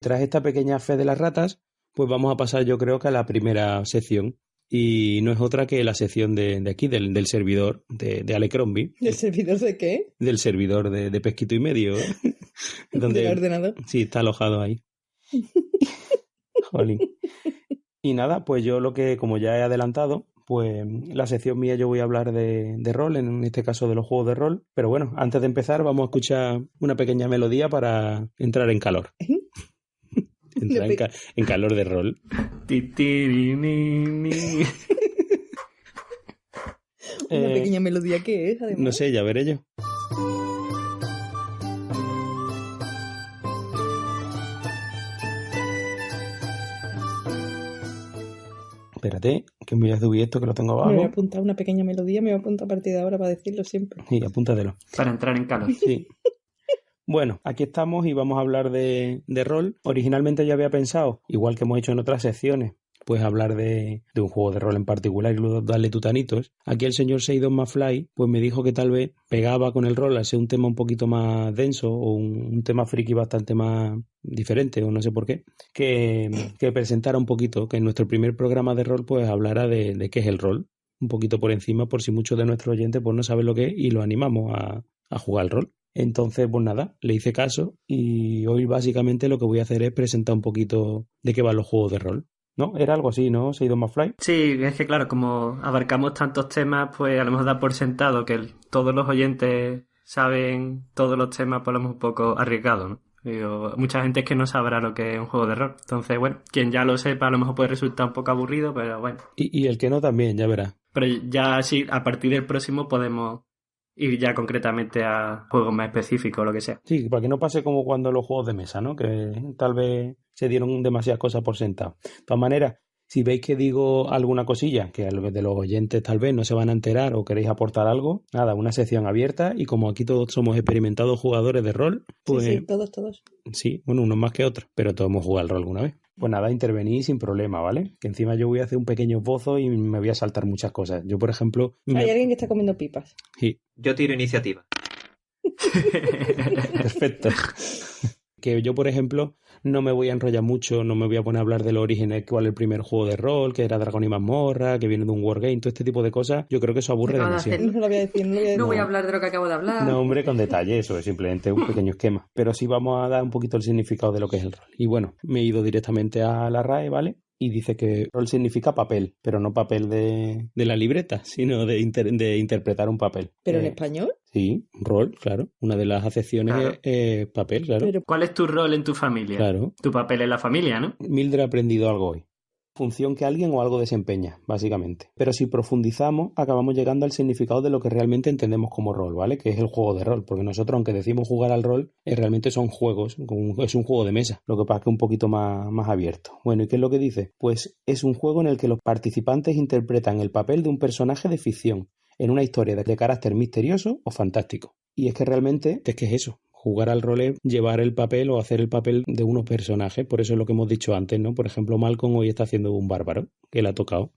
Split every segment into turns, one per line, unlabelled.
tras esta pequeña fe de las ratas, pues vamos a pasar yo creo que a la primera sección. Y no es otra que la sección de aquí, del servidor de Alecrombie.
¿Del servidor de qué?
Del servidor de Pesquito y Medio.
¿Del ordenador?
Sí, está alojado ahí. Jolín. Y nada, pues yo como ya he adelantado, pues la sección mía yo voy a hablar de rol, en este caso de los juegos de rol. Pero bueno, antes de empezar vamos a escuchar una pequeña melodía para entrar en calor. Entrar en calor de rol.
Una pequeña melodía que es, además.
No sé, ya veré yo. Espérate, que me voy a subir esto que lo tengo abajo.
Me voy a apuntar una pequeña melodía, me voy a apuntar a partir de ahora para decirlo siempre.
Sí, apúntatelo.
Para entrar en calor.
Sí. Bueno, aquí estamos y vamos a hablar de rol. Originalmente yo había pensado, igual que hemos hecho en otras secciones, pues hablar de un juego de rol en particular y luego darle tutanitos. Aquí el señor Seidon Mafly pues me dijo que tal vez pegaba con el rol al ser un tema un poquito más denso o un tema friki bastante más diferente, o no sé por qué, que presentara un poquito, que en nuestro primer programa de rol pues hablara de qué es el rol, un poquito por encima, por si muchos de nuestros oyentes pues no saben lo que es y lo animamos a jugar al rol. Entonces, pues nada, le hice caso y hoy básicamente lo que voy a hacer es presentar un poquito de qué van los juegos de rol. ¿No? Era algo así, ¿no? Seidon Mafly.
Sí, es que claro, como abarcamos tantos temas, pues a lo mejor da por sentado que todos los oyentes saben todos los temas, pues lo hemos un poco arriesgado, ¿no? Digo, mucha gente es que no sabrá lo que es un juego de rol. Entonces, bueno, quien ya lo sepa a lo mejor puede resultar un poco aburrido, pero bueno.
Y el que no también, ya verá.
Pero ya sí, a partir del próximo podemos ir ya concretamente a juegos más específicos o lo que sea.
Sí, para que no pase como cuando los juegos de mesa, ¿no? Que tal vez se dieron demasiadas cosas por sentado. De todas maneras, si veis que digo alguna cosilla, que de los oyentes tal vez no se van a enterar o queréis aportar algo, nada, una sección abierta y como aquí todos somos experimentados jugadores de rol, pues...
Sí, todos.
Sí, bueno, unos más que otros, pero todos hemos jugado al rol alguna vez. Pues nada, intervení sin problema, ¿vale? Que encima yo voy a hacer un pequeño esbozo y me voy a saltar muchas cosas. Yo, por ejemplo...
Hay alguien que está comiendo pipas.
Sí.
Yo tiro iniciativa.
Perfecto. Que yo, por ejemplo, no me voy a enrollar mucho, no me voy a poner a hablar de los orígenes, cuál es el primer juego de rol, que era Dragón y Mazmorra, que viene de un wargame, todo este tipo de cosas. Yo creo que eso aburre demasiado.
No lo voy a decir,
No voy a hablar de lo que acabo de hablar.
No, hombre, con detalle, eso es simplemente un pequeño esquema. Pero sí vamos a dar un poquito el significado de lo que es el rol. Y bueno, me he ido directamente a la RAE, ¿vale? Y dice que rol significa papel, pero no papel de la libreta, sino de interpretar un papel.
¿Pero en español?
Sí, rol, claro. Una de las acepciones es papel, claro.
Pero...
¿Cuál es tu rol en tu familia?
Claro.
Tu papel en la familia, ¿no?
Mildred ha aprendido algo hoy. Función que alguien o algo desempeña, básicamente. Pero si profundizamos, acabamos llegando al significado de lo que realmente entendemos como rol, ¿vale? Que es el juego de rol. Porque nosotros, aunque decimos jugar al rol, realmente son juegos, es un juego de mesa. Lo que pasa es que es un poquito más abierto. Bueno, ¿y qué es lo que dice? Pues es un juego en el que los participantes interpretan el papel de un personaje de ficción en una historia de carácter misterioso o fantástico. Y es que realmente, es que es eso. Jugar al rol es llevar el papel o hacer el papel de unos personajes. Por eso es lo que hemos dicho antes, ¿no? Por ejemplo, Malcolm hoy está haciendo un bárbaro, que le ha tocado.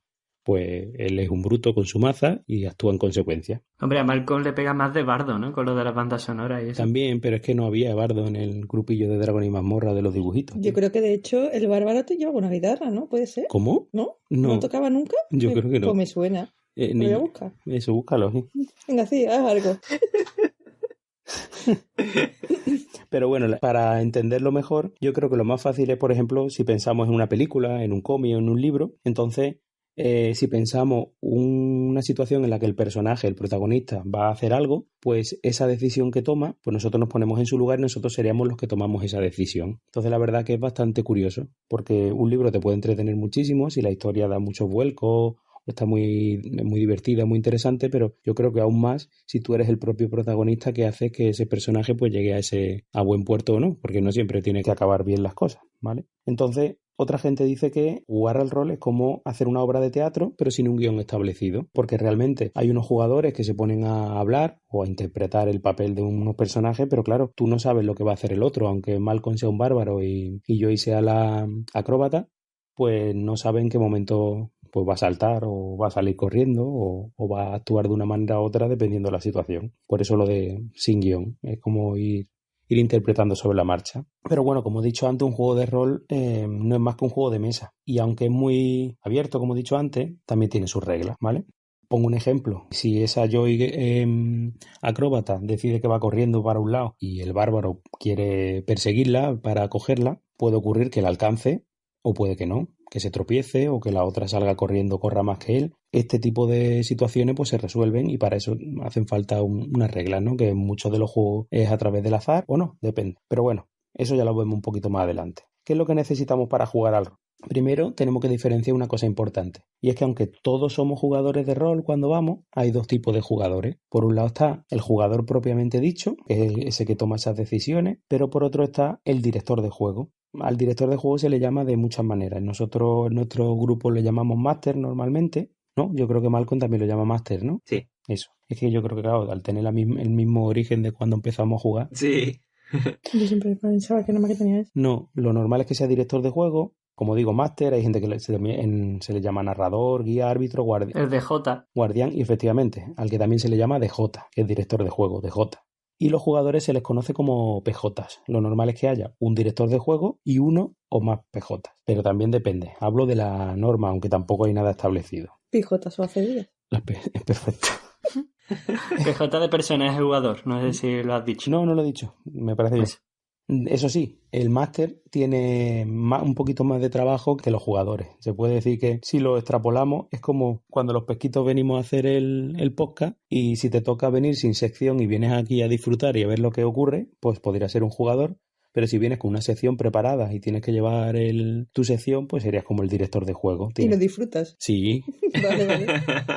Pues él es un bruto con su maza y actúa en consecuencia.
Hombre, a Malcolm le pega más de bardo, ¿no? Con lo de las bandas sonoras y eso.
También, pero es que no había bardo en el grupillo de Dragón y Mazmorra de los dibujitos.
Yo creo que de hecho el bárbaro te lleva una guitarra, ¿no? ¿Puede ser?
¿Cómo?
¿No?
No.
¿No tocaba nunca?
Yo creo que no.
Pues me suena. Lo voy a buscar.
Eso, búscalo. ¿Sí?
Venga, sí, haz algo.
Pero bueno, para entenderlo mejor, yo creo que lo más fácil es, por ejemplo, si pensamos en una película, en un cómic o en un libro, entonces si pensamos una situación en la que el personaje, el protagonista, va a hacer algo, pues esa decisión que toma, pues nosotros nos ponemos en su lugar y nosotros seríamos los que tomamos esa decisión. Entonces la verdad que es bastante curioso, porque un libro te puede entretener muchísimo si la historia da muchos vuelcos, está muy divertida, muy interesante, pero yo creo que aún más si tú eres el propio protagonista que hace que ese personaje pues llegue a buen puerto o no, porque no siempre tiene que acabar bien las cosas, ¿vale? Entonces, otra gente dice que jugar al rol es como hacer una obra de teatro, pero sin un guión establecido, porque realmente hay unos jugadores que se ponen a hablar o a interpretar el papel de unos personajes, pero claro, tú no sabes lo que va a hacer el otro, aunque Malcolm sea un bárbaro y Joy sea la acróbata, pues no sabe en qué momento pues va a saltar o va a salir corriendo o va a actuar de una manera u otra dependiendo de la situación. Por eso lo de sin guión, es como ir ir interpretando sobre la marcha. Pero bueno, como he dicho antes, un juego de rol no es más que un juego de mesa. Y aunque es muy abierto, como he dicho antes, también tiene sus reglas, ¿vale? Pongo un ejemplo. Si esa Joy acróbata decide que va corriendo para un lado y el bárbaro quiere perseguirla para cogerla, puede ocurrir que la alcance o puede que no, que se tropiece o que la otra salga corriendo, corra más que él. Este tipo de situaciones pues se resuelven y para eso hacen falta unas reglas, ¿no? Que en muchos de los juegos es a través del azar o no, depende. Pero bueno, eso ya lo vemos un poquito más adelante. ¿Qué es lo que necesitamos para jugar al rol? Primero, tenemos que diferenciar una cosa importante, y es que aunque todos somos jugadores de rol cuando vamos, hay dos tipos de jugadores. Por un lado está el jugador propiamente dicho, que es ese que toma esas decisiones, pero por otro está el director de juego. Al director de juego se le llama de muchas maneras. Nosotros en nuestro grupo le llamamos máster normalmente, ¿no? Yo creo que Malcolm también lo llama máster, ¿no?
Sí.
Eso. Es que yo creo que, claro, al tener el mismo origen de cuando empezamos a jugar.
Sí.
Yo siempre pensaba que nada más que tenía eso.
No, lo normal es que sea director de juego. Como digo, máster, hay gente que se le llama narrador, guía, árbitro,
El DJ.
guardián y efectivamente, al que también se le llama DJ, que es director de juego, DJ. Y los jugadores se les conoce como PJs. Lo normal es que haya un director de juego y uno o más PJs. Pero también depende. Hablo de la norma, aunque tampoco hay nada establecido.
Pijotas o acedillas.
Es perfecto.
PJ de personaje jugador, no sé si lo has dicho.
No lo he dicho. Me parece bien. Eso sí, el máster tiene un poquito más de trabajo que los jugadores. Se puede decir que si lo extrapolamos es como cuando los pesquitos venimos a hacer el podcast y si te toca venir sin sección y vienes aquí a disfrutar y a ver lo que ocurre, pues podría ser un jugador. Pero si vienes con una sección preparada y tienes que llevar tu sección, pues serías como el director de juego.
¿Y lo disfrutas?
Sí.
Vale.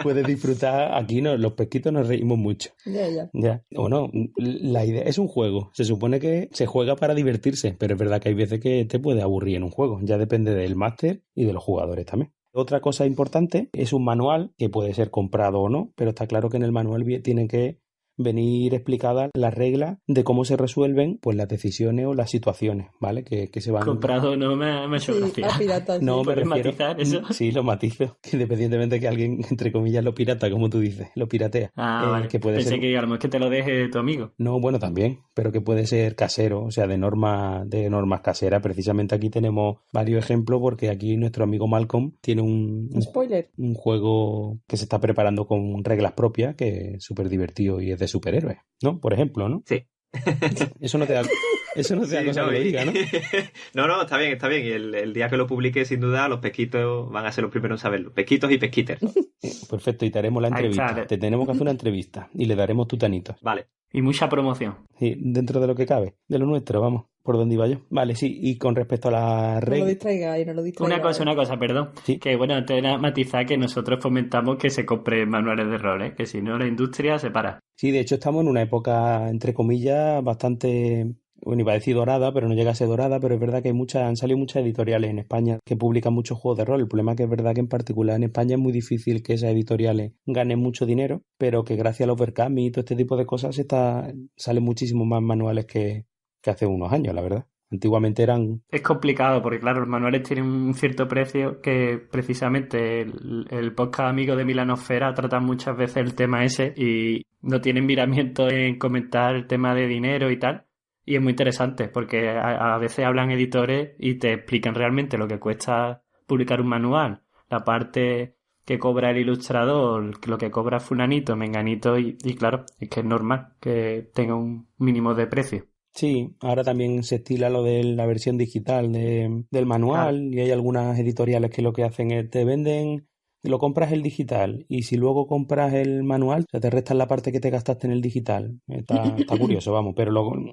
Puedes disfrutar. Aquí los pesquitos nos reímos mucho.
Ya.
O no, la idea es un juego. Se supone que se juega para divertirse, pero es verdad que hay veces que te puede aburrir en un juego. Ya depende del máster y de los jugadores también. Otra cosa importante es un manual que puede ser comprado o no, pero está claro que en el manual tienen que venir explicadas las reglas de cómo se resuelven pues las decisiones o las situaciones, ¿vale? Que se van...
Comprado no me ha hecho gracia.
A piratas.
No, me
¿Puedes
refiero...
matizar eso?
Sí, lo matizo. Que independientemente de que alguien, entre comillas, lo pirata, como tú dices, lo piratea.
Vale.
Que puede
Pensé
ser...
que a lo mejor que te lo deje tu amigo.
No, bueno, también, pero que puede ser casero, o sea, de normas caseras. Precisamente aquí tenemos varios ejemplos porque aquí nuestro amigo Malcolm tiene
Spoiler.
un juego que se está preparando con reglas propias, que es súper divertido y es de superhéroes, ¿no? Por ejemplo, ¿no?
Sí.
Eso no te da cosa que lo diga, ¿no?
No, está bien. Y el día que lo publique, sin duda, los pesquitos van a ser los primeros en saberlo. Pesquitos y pesquiters.
Perfecto, y te haremos la entrevista.
Ahí está.
Te tenemos que hacer una entrevista y le daremos tutanitos.
Vale.
Y mucha promoción.
Sí, dentro de lo que cabe, de lo nuestro, vamos, por donde iba yo. Vale, sí, y con respecto a la
No lo
regla...
distraigáis, no lo distraigáis.
Una cosa, perdón.
Sí.
Que bueno, antes de matizar que nosotros fomentamos que se compren manuales de rol, ¿eh? Que si no la industria se para.
Sí, de hecho estamos en una época, entre comillas, bastante... Bueno, iba a decir dorada, pero no llega a ser dorada, pero es verdad que han salido muchas editoriales en España que publican muchos juegos de rol. El problema es que es verdad que en particular en España es muy difícil que esas editoriales ganen mucho dinero, pero que gracias a los Berkami y todo este tipo de cosas salen muchísimos más manuales que hace unos años, la verdad. Antiguamente eran...
Es complicado porque, claro, los manuales tienen un cierto precio que precisamente el podcast amigo de Milanosfera trata muchas veces el tema ese y no tienen miramiento en comentar el tema de dinero y tal. Y es muy interesante porque a veces hablan editores y te explican realmente lo que cuesta publicar un manual, la parte que cobra el ilustrador, lo que cobra fulanito, menganito y claro, es que es normal que tenga un mínimo de precio.
Sí, ahora también se estila lo de la versión digital del manual. Claro. Y hay algunas editoriales que lo que hacen es te venden, lo compras el digital y si luego compras el manual, te restan la parte que te gastaste en el digital. Está curioso, vamos, pero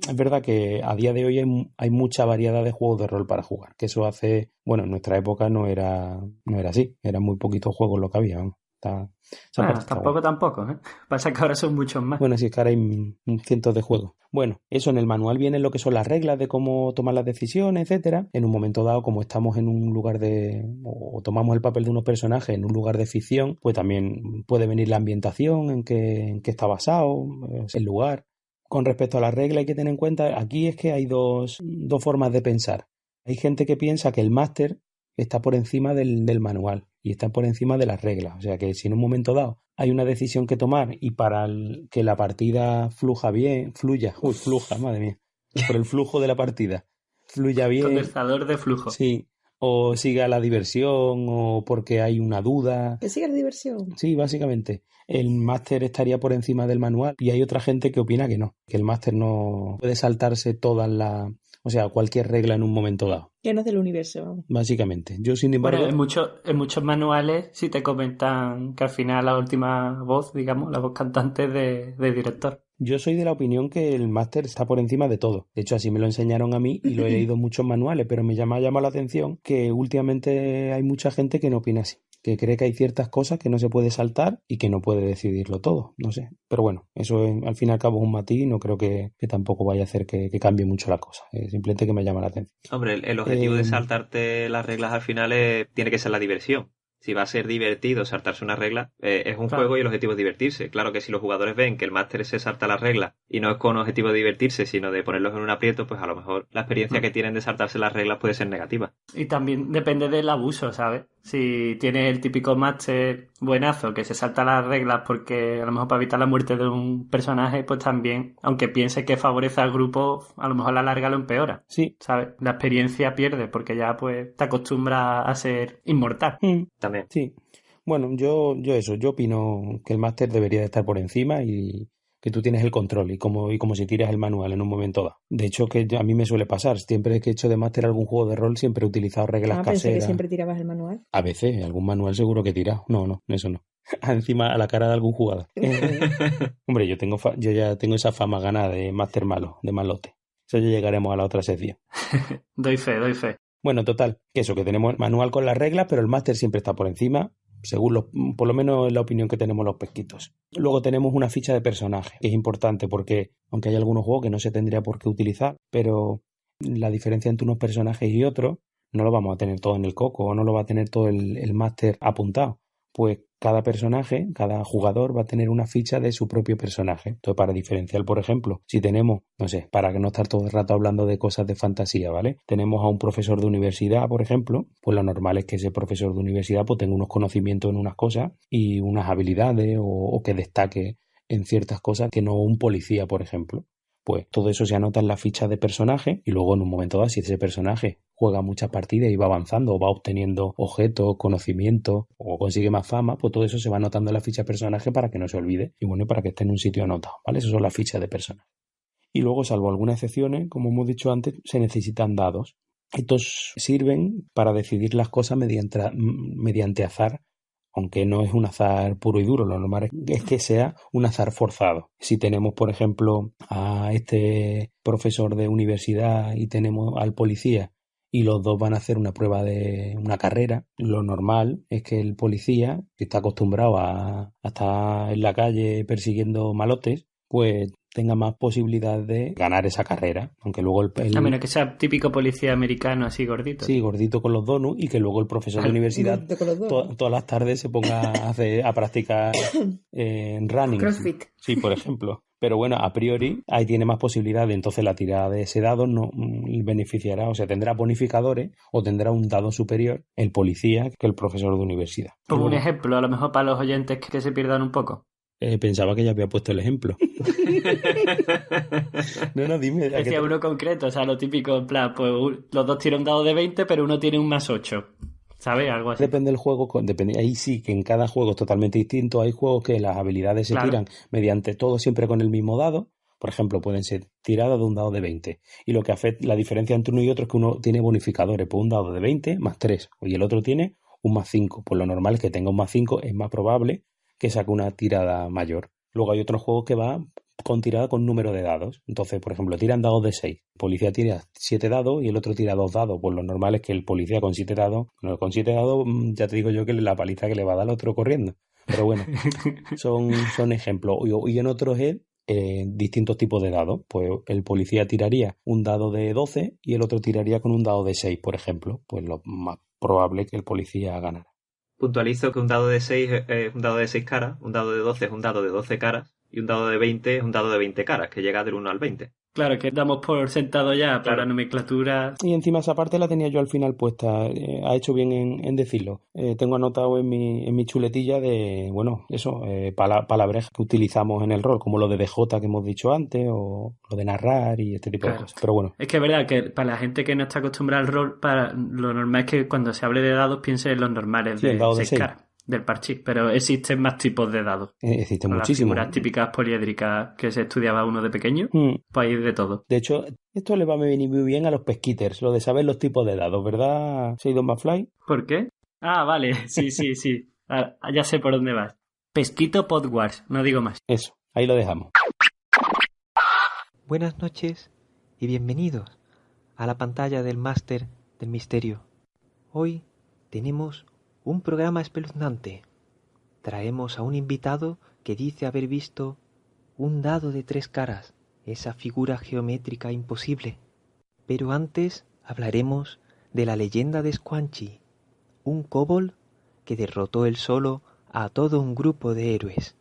es verdad que a día de hoy hay mucha variedad de juegos de rol para jugar, que eso hace, bueno, en nuestra época no era así, eran muy poquitos juegos lo que había, vamos.
Tampoco, ¿eh? Pasa que ahora son muchos más.
Bueno, sí, es que ahora hay cientos de juegos. Bueno, eso en el manual viene lo que son las reglas de cómo tomar las decisiones, etcétera. En un momento dado, como estamos en un lugar o tomamos el papel de unos personajes en un lugar de ficción, pues también puede venir la ambientación, en qué está basado, el lugar. Con respecto a las reglas hay que tener en cuenta, aquí es que hay dos formas de pensar. Hay gente que piensa que el máster está por encima del manual y está por encima de las reglas. O sea que si en un momento dado hay una decisión que tomar y para que la partida fluya, madre mía, por el flujo de la partida fluya bien,
Condensador de flujo.
sí, o siga la diversión, o porque hay una duda.
Que siga la diversión.
Sí, básicamente. El máster estaría por encima del manual y hay otra gente que opina que no, que el máster no puede saltarse o sea, cualquier regla en un momento dado.
Que no es del universo, vamos.
Básicamente. Yo, sin
Bueno,
embargo,
en muchos manuales sí te comentan que al final la última voz, digamos, la voz cantante es de director.
yo soy de la opinión que el máster está por encima de todo. De hecho, así me lo enseñaron a mí y lo he leído en muchos manuales, pero me ha llamado la atención que últimamente hay mucha gente que no opina así, que cree que hay ciertas cosas que no se puede saltar y que no puede decidirlo todo, no sé. Pero bueno, eso al fin y al cabo es un matiz y no creo que tampoco vaya a hacer que cambie mucho la cosa. Simplemente que me llama la atención.
Hombre, el objetivo de
Eh,
saltarte las reglas al final tiene que ser la diversión. Si va a ser divertido saltarse una regla, es un
Claro.
juego y el objetivo es divertirse. Claro que si los jugadores ven que el máster se salta las reglas y no es con objetivo de divertirse, sino de ponerlos en un aprieto, pues a lo mejor la experiencia que tienen de saltarse las reglas puede ser negativa.
Y también depende del abuso, ¿sabes? Si tienes el típico máster buenazo que se salta las reglas porque a lo mejor para evitar la muerte de un personaje, pues también, aunque piense que favorece al grupo, a lo mejor a la larga lo empeora,
sí.
¿sabes? La experiencia pierde porque ya pues te acostumbras a ser inmortal.
También.
Sí. Bueno, yo opino que el máster debería de estar por encima y que tú tienes el control y como si tiras el manual en un momento dado. De hecho, a mí me suele pasar. Siempre que he hecho de máster algún juego de rol, siempre he utilizado reglas
Pensé que
caseras.
siempre tirabas el manual.
A veces, algún manual seguro que he tirado. No, eso no. Encima a la cara de algún jugador. Hombre, yo ya tengo esa fama ganada de máster malo, de malote. Eso ya llegaremos a la otra sección.
Doy fe.
Bueno, total, que tenemos el manual con las reglas, pero el máster siempre está por encima, por lo menos es la opinión que tenemos los pesquitos. Luego tenemos una ficha de personaje, que es importante porque, aunque hay algunos juegos que no se tendría por qué utilizar, pero la diferencia entre unos personajes y otros no lo vamos a tener todo en el coco, o no lo va a tener todo el máster apuntado. Pues cada personaje, cada jugador va a tener una ficha de su propio personaje. Entonces, para diferenciar, por ejemplo, si tenemos, no sé, para que no estar todo el rato hablando de cosas de fantasía, ¿vale? Tenemos a un profesor de universidad, por ejemplo, pues lo normal es que ese profesor de universidad pues tenga unos conocimientos en unas cosas y unas habilidades o que destaque en ciertas cosas que no un policía, por ejemplo. Pues todo eso se anota en la ficha de personaje y luego en un momento dado, si ese personaje juega muchas partidas y va avanzando o va obteniendo objetos, conocimientos o consigue más fama, pues todo eso se va anotando en la ficha de personaje para que no se olvide y bueno, para que esté en un sitio anotado, ¿vale? Esas son las fichas de personaje. Y luego, salvo algunas excepciones, como hemos dicho antes, se necesitan dados. Estos sirven para decidir las cosas mediante azar, aunque no es un azar puro y duro, lo normal es que sea un azar forzado. Si tenemos, por ejemplo, a este profesor de universidad y tenemos al policía y los dos van a hacer una prueba de una carrera, lo normal es que el policía, que está acostumbrado a estar en la calle persiguiendo malotes, pues tenga más posibilidad de ganar esa carrera, aunque luego
A menos que sea típico policía americano así gordito.
Sí, gordito con los donuts y que luego el profesor de universidad todas las tardes se ponga a practicar en running.
CrossFit.
Sí, por ejemplo. Pero bueno, a priori ahí tiene más posibilidades, entonces la tirada de ese dado no beneficiará, o sea, tendrá bonificadores o tendrá un dado superior el policía que el profesor de universidad.
Como un ejemplo, a lo mejor para los oyentes que se pierdan un poco.
Pensaba que ya había puesto el ejemplo. No, dime.
Decía uno concreto, o sea, lo típico, en plan, pues los dos tiran un dado de 20, pero uno tiene un más 8. ¿Sabes? Algo así.
Depende del juego, ahí sí que en cada juego es totalmente distinto. Hay juegos que las habilidades se tiran mediante todo siempre con el mismo dado. Por ejemplo, pueden ser tiradas de un dado de 20. Y lo que afecta, la diferencia entre uno y otro es que uno tiene bonificadores. Pues un dado de 20 más 3. Y el otro tiene un más 5. Pues lo normal es que tenga un más 5, es más probable que saque una tirada mayor. Luego hay otros juegos que va con tirada con número de dados. Entonces, por ejemplo, tiran dados de 6. El policía tira 7 dados y el otro tira 2 dados. Pues lo normal es que el policía con 7 dados, ya te digo yo que la paliza que le va a dar al otro corriendo. Pero bueno, son ejemplos. Y en otros es distintos tipos de dados. Pues el policía tiraría un dado de 12 y el otro tiraría con un dado de 6, por ejemplo. Pues lo más probable es que el policía ganara.
Puntualizo que un dado de 6 es un dado de 6 caras, un dado de 12 es un dado de 12 caras y un dado de 20 es un dado de 20 caras, que llega del 1 al 20.
Claro, que damos por sentado ya por
Claro.
la nomenclatura.
Y encima esa parte la tenía yo al final puesta. Ha hecho bien en decirlo. Tengo anotado en mi chuletilla de, bueno, eso, palabras que utilizamos en el rol, como lo de DJ que hemos dicho antes, o lo de narrar y este tipo de
Claro.
cosas. Pero bueno,
Es que es verdad que para la gente que no está acostumbrada al rol, para lo normal es que cuando se hable de dados piense en los normales
Sí,
de
el dado de
6
seis.
caras, del parchís, pero existen más tipos de dados.
existen
Con las
muchísimos.
figuras típicas poliédricas que se estudiaba uno de pequeño, pues hay de todo.
De hecho, esto le va a venir muy bien a los pesquiters, lo de saber los tipos de dados, ¿verdad, Seidon McFly?
¿Por qué? Ah, vale, sí, sí, sí. Ah, ya sé por dónde vas. Pesquito Podwars, no digo más.
Eso, ahí lo dejamos.
Buenas noches y bienvenidos a la pantalla del Máster del Misterio. Hoy tenemos un programa espeluznante. Traemos a un invitado que dice haber visto un dado de 3 caras, esa figura geométrica imposible. Pero antes hablaremos de la leyenda de Squanchy, un kobold que derrotó él solo a todo un grupo de héroes.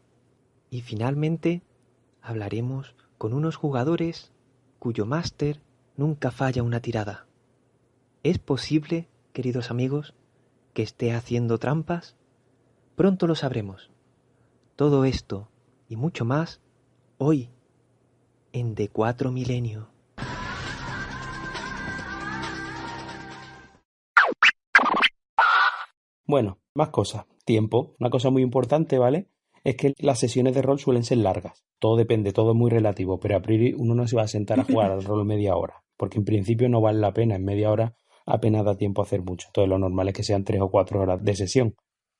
Y finalmente hablaremos con unos jugadores cuyo máster nunca falla una tirada. ¿Es posible, queridos amigos, que esté haciendo trampas? Pronto lo sabremos. Todo esto y mucho más hoy en D4 Milenio.
Bueno, más cosas. Tiempo. Una cosa muy importante, ¿vale? Es que las sesiones de rol suelen ser largas. Todo depende, todo es muy relativo, pero a priori uno no se va a sentar a jugar al rol media hora, porque en principio no vale la pena. En media hora apenas da tiempo a hacer mucho. Entonces lo normal es que sean 3 o 4 horas de sesión.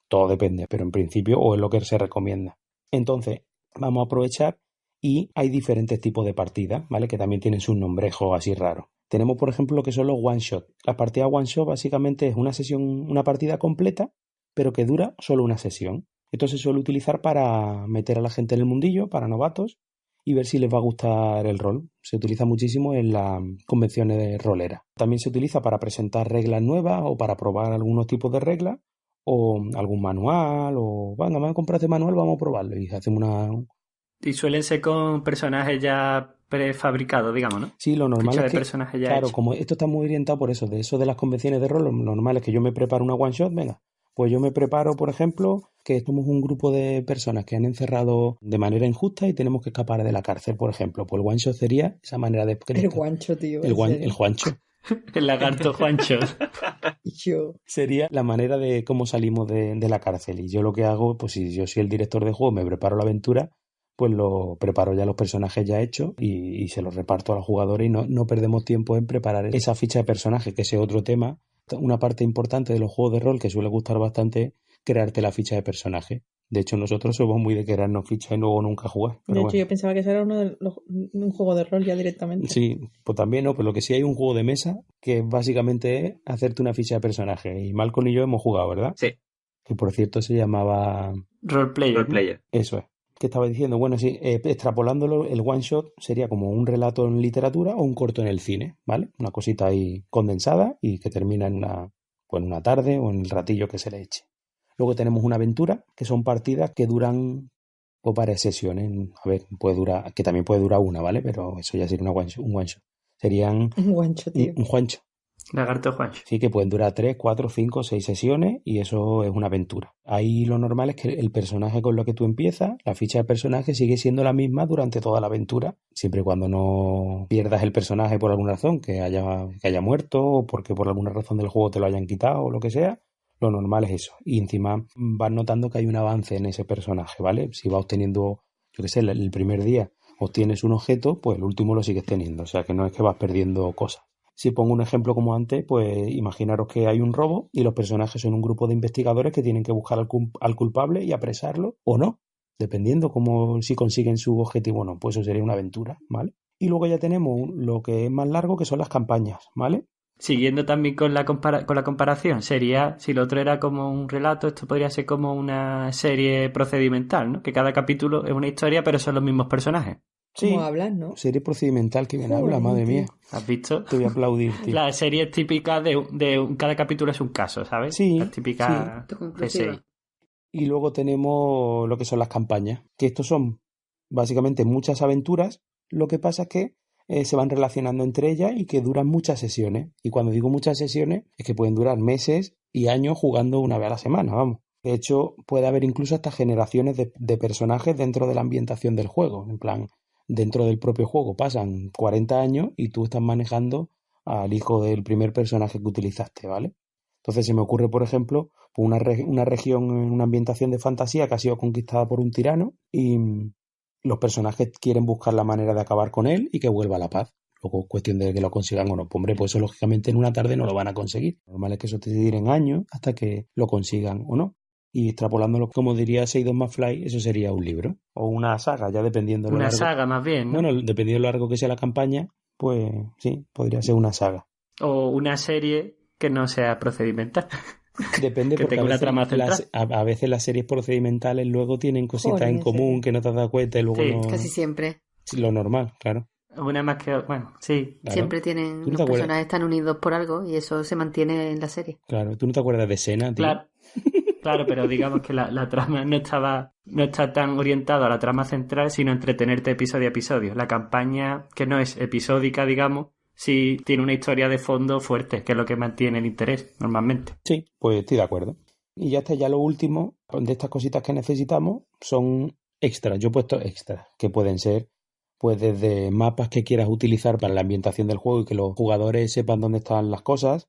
Todo depende, pero en principio o es lo que se recomienda. Entonces, vamos a aprovechar y hay diferentes tipos de partidas, ¿vale? Que también tienen sus nombrejos así raros. Tenemos, por ejemplo, lo que son los one shot. La partida one shot básicamente es una sesión, una partida completa, pero que dura solo una sesión. Esto se suele utilizar para meter a la gente en el mundillo, para novatos, y ver si les va a gustar el rol. Se utiliza muchísimo en las convenciones de roleras. También se utiliza para presentar reglas nuevas o para probar algunos tipos de reglas o algún manual o, venga, me a comprar este manual, vamos a probarlo. Y hacemos una...
Y suelen ser con personajes ya prefabricados, digamos, ¿no?
Sí, lo normal
Ficha
es
de
que,
personajes ya
claro,
hecha.
como esto está muy orientado por eso de las convenciones de rol, lo normal es que yo me preparo una one shot, venga, pues yo me preparo, por ejemplo, que somos un grupo de personas que han encerrado de manera injusta y tenemos que escapar de la cárcel, por ejemplo. Pues el one shot sería esa manera de...
El guancho, tío.
el Juancho.
El lagarto Juancho.
Yo.
Sería la manera de cómo salimos de la cárcel. Y yo lo que hago, pues si yo soy el director de juego, me preparo la aventura, pues lo preparo ya los personajes ya hechos y se los reparto a los jugadores y no perdemos tiempo en preparar esa ficha de personaje, que ese es otro tema. Una parte importante de los juegos de rol que suele gustar bastante, crearte la ficha de personaje. De hecho, nosotros somos muy de crearnos fichas y luego nunca jugar.
De
Pero
hecho,
bueno.
yo pensaba que eso era un juego de rol ya directamente.
Sí, pues también no, pero lo que sí hay un juego de mesa que básicamente es hacerte una ficha de personaje. Y Malcolm y yo hemos jugado, ¿verdad?
Sí,
Que por cierto se llamaba...
Roleplayer. ¿no?
roleplayer.
Eso es. ¿Qué estaba diciendo? Bueno, sí, extrapolándolo, el one shot sería como un relato en literatura o un corto en el cine, ¿vale? Una cosita ahí condensada y que termina en una tarde o en el ratillo que se le eche. Luego tenemos una aventura, que son partidas que duran pues, varias sesiones. A ver, puede durar, que también puede durar una, ¿vale? Pero eso ya sería un one shot. Serían
Un guancho, tío.
un Juancho.
Lagarto Juancho.
Sí, que pueden durar 3, 4, 5, 6 sesiones y eso es una aventura. Ahí lo normal es que el personaje con lo que tú empiezas, la ficha de personaje sigue siendo la misma durante toda la aventura, siempre y cuando no pierdas el personaje por alguna razón, que haya muerto o porque por alguna razón del juego te lo hayan quitado o lo que sea. Lo normal es eso. Y encima vas notando que hay un avance en ese personaje, ¿vale? Si vas obteniendo, yo qué sé, el primer día obtienes un objeto, pues el último lo sigues teniendo. O sea que no es que vas perdiendo cosas. Si pongo un ejemplo como antes, pues imaginaros que hay un robo y los personajes son un grupo de investigadores que tienen que buscar al culpable y apresarlo o no, dependiendo si consiguen su objetivo o no. Pues eso sería una aventura, ¿vale? Y luego ya tenemos lo que es más largo, que son las campañas, ¿vale?
Siguiendo también con la comparación, sería, si lo otro era como un relato, esto podría ser como una serie procedimental, ¿no? Que cada capítulo es una historia, pero son los mismos personajes.
Sí,
Como hablas, ¿no?
serie procedimental que bien habla,
Joder,
madre
tío.
mía.
¿Has visto?
Te voy a aplaudir, tío.
La serie típica cada capítulo es un caso, ¿sabes?
Sí,
La típica
Autoconclusiva.
CSI.
Y luego tenemos lo que son las campañas, que estos son básicamente muchas aventuras. Lo que pasa es que se van relacionando entre ellas y que duran muchas sesiones. Y cuando digo muchas sesiones, es que pueden durar meses y años jugando una vez a la semana, vamos. De hecho, puede haber incluso hasta generaciones de personajes dentro de la ambientación del juego. En plan, dentro del propio juego pasan 40 años y tú estás manejando al hijo del primer personaje que utilizaste, ¿vale? Entonces se me ocurre, por ejemplo, pues una región en una ambientación de fantasía que ha sido conquistada por un tirano y los personajes quieren buscar la manera de acabar con él y que vuelva a la paz. Luego es cuestión de que lo consigan o no. Pues, hombre, pues eso lógicamente en una tarde no lo van a conseguir. Lo normal es que eso te tiren años hasta que lo consigan o no. Y extrapolándolo, como diría Seidon McFly, eso sería un libro o una saga, ya dependiendo de lo
Una
largo.
saga más bien, ¿no?
Bueno, dependiendo de lo largo que sea la campaña, pues sí, podría ser una saga.
O una serie que no sea procedimental.
Depende,
Que
porque
tenga una trama central.
a veces las series procedimentales luego tienen cositas
Joder,
en común
sí.
que no te has dado cuenta y luego
Sí,
no...
Casi siempre.
Sí, lo normal, claro.
Una más que... Bueno, sí.
Claro.
Siempre
¿Tú
tienen...
no te
Los
acuerdas?
personajes están unidos por algo y eso se mantiene en la serie.
Claro, ¿tú no te acuerdas de Xena, tío?
Claro, claro, pero digamos que la trama no está tan orientada a la trama central, sino a entretenerte episodio a episodio. La campaña, que no es episódica, digamos, sí tiene una historia de fondo fuerte, que es lo que mantiene el interés, normalmente.
Sí, pues estoy de acuerdo. Y ya está, ya lo último de estas cositas que necesitamos son extras. Yo he puesto extras, que pueden ser pues desde mapas que quieras utilizar para la ambientación del juego y que los jugadores sepan dónde están las cosas,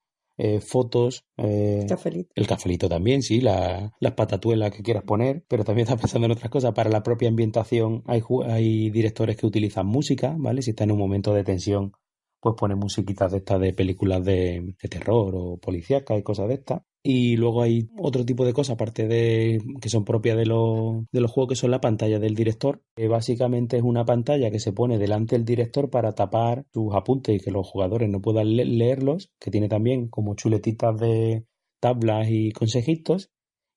fotos,
Cafelito.
el cafelito también, sí, las patatuelas que quieras poner, pero también estás pensando en otras cosas. Para la propia ambientación hay directores que utilizan música, ¿vale? Si está en un momento de tensión, pues pone musiquitas de estas de películas de terror o policíacas y cosas de estas. Y luego hay otro tipo de cosas, aparte de que son propias de los juegos, que son la pantalla del director. Básicamente es una pantalla que se pone delante del director para tapar sus apuntes y que los jugadores no puedan leerlos, que tiene también como chuletitas de tablas y consejitos,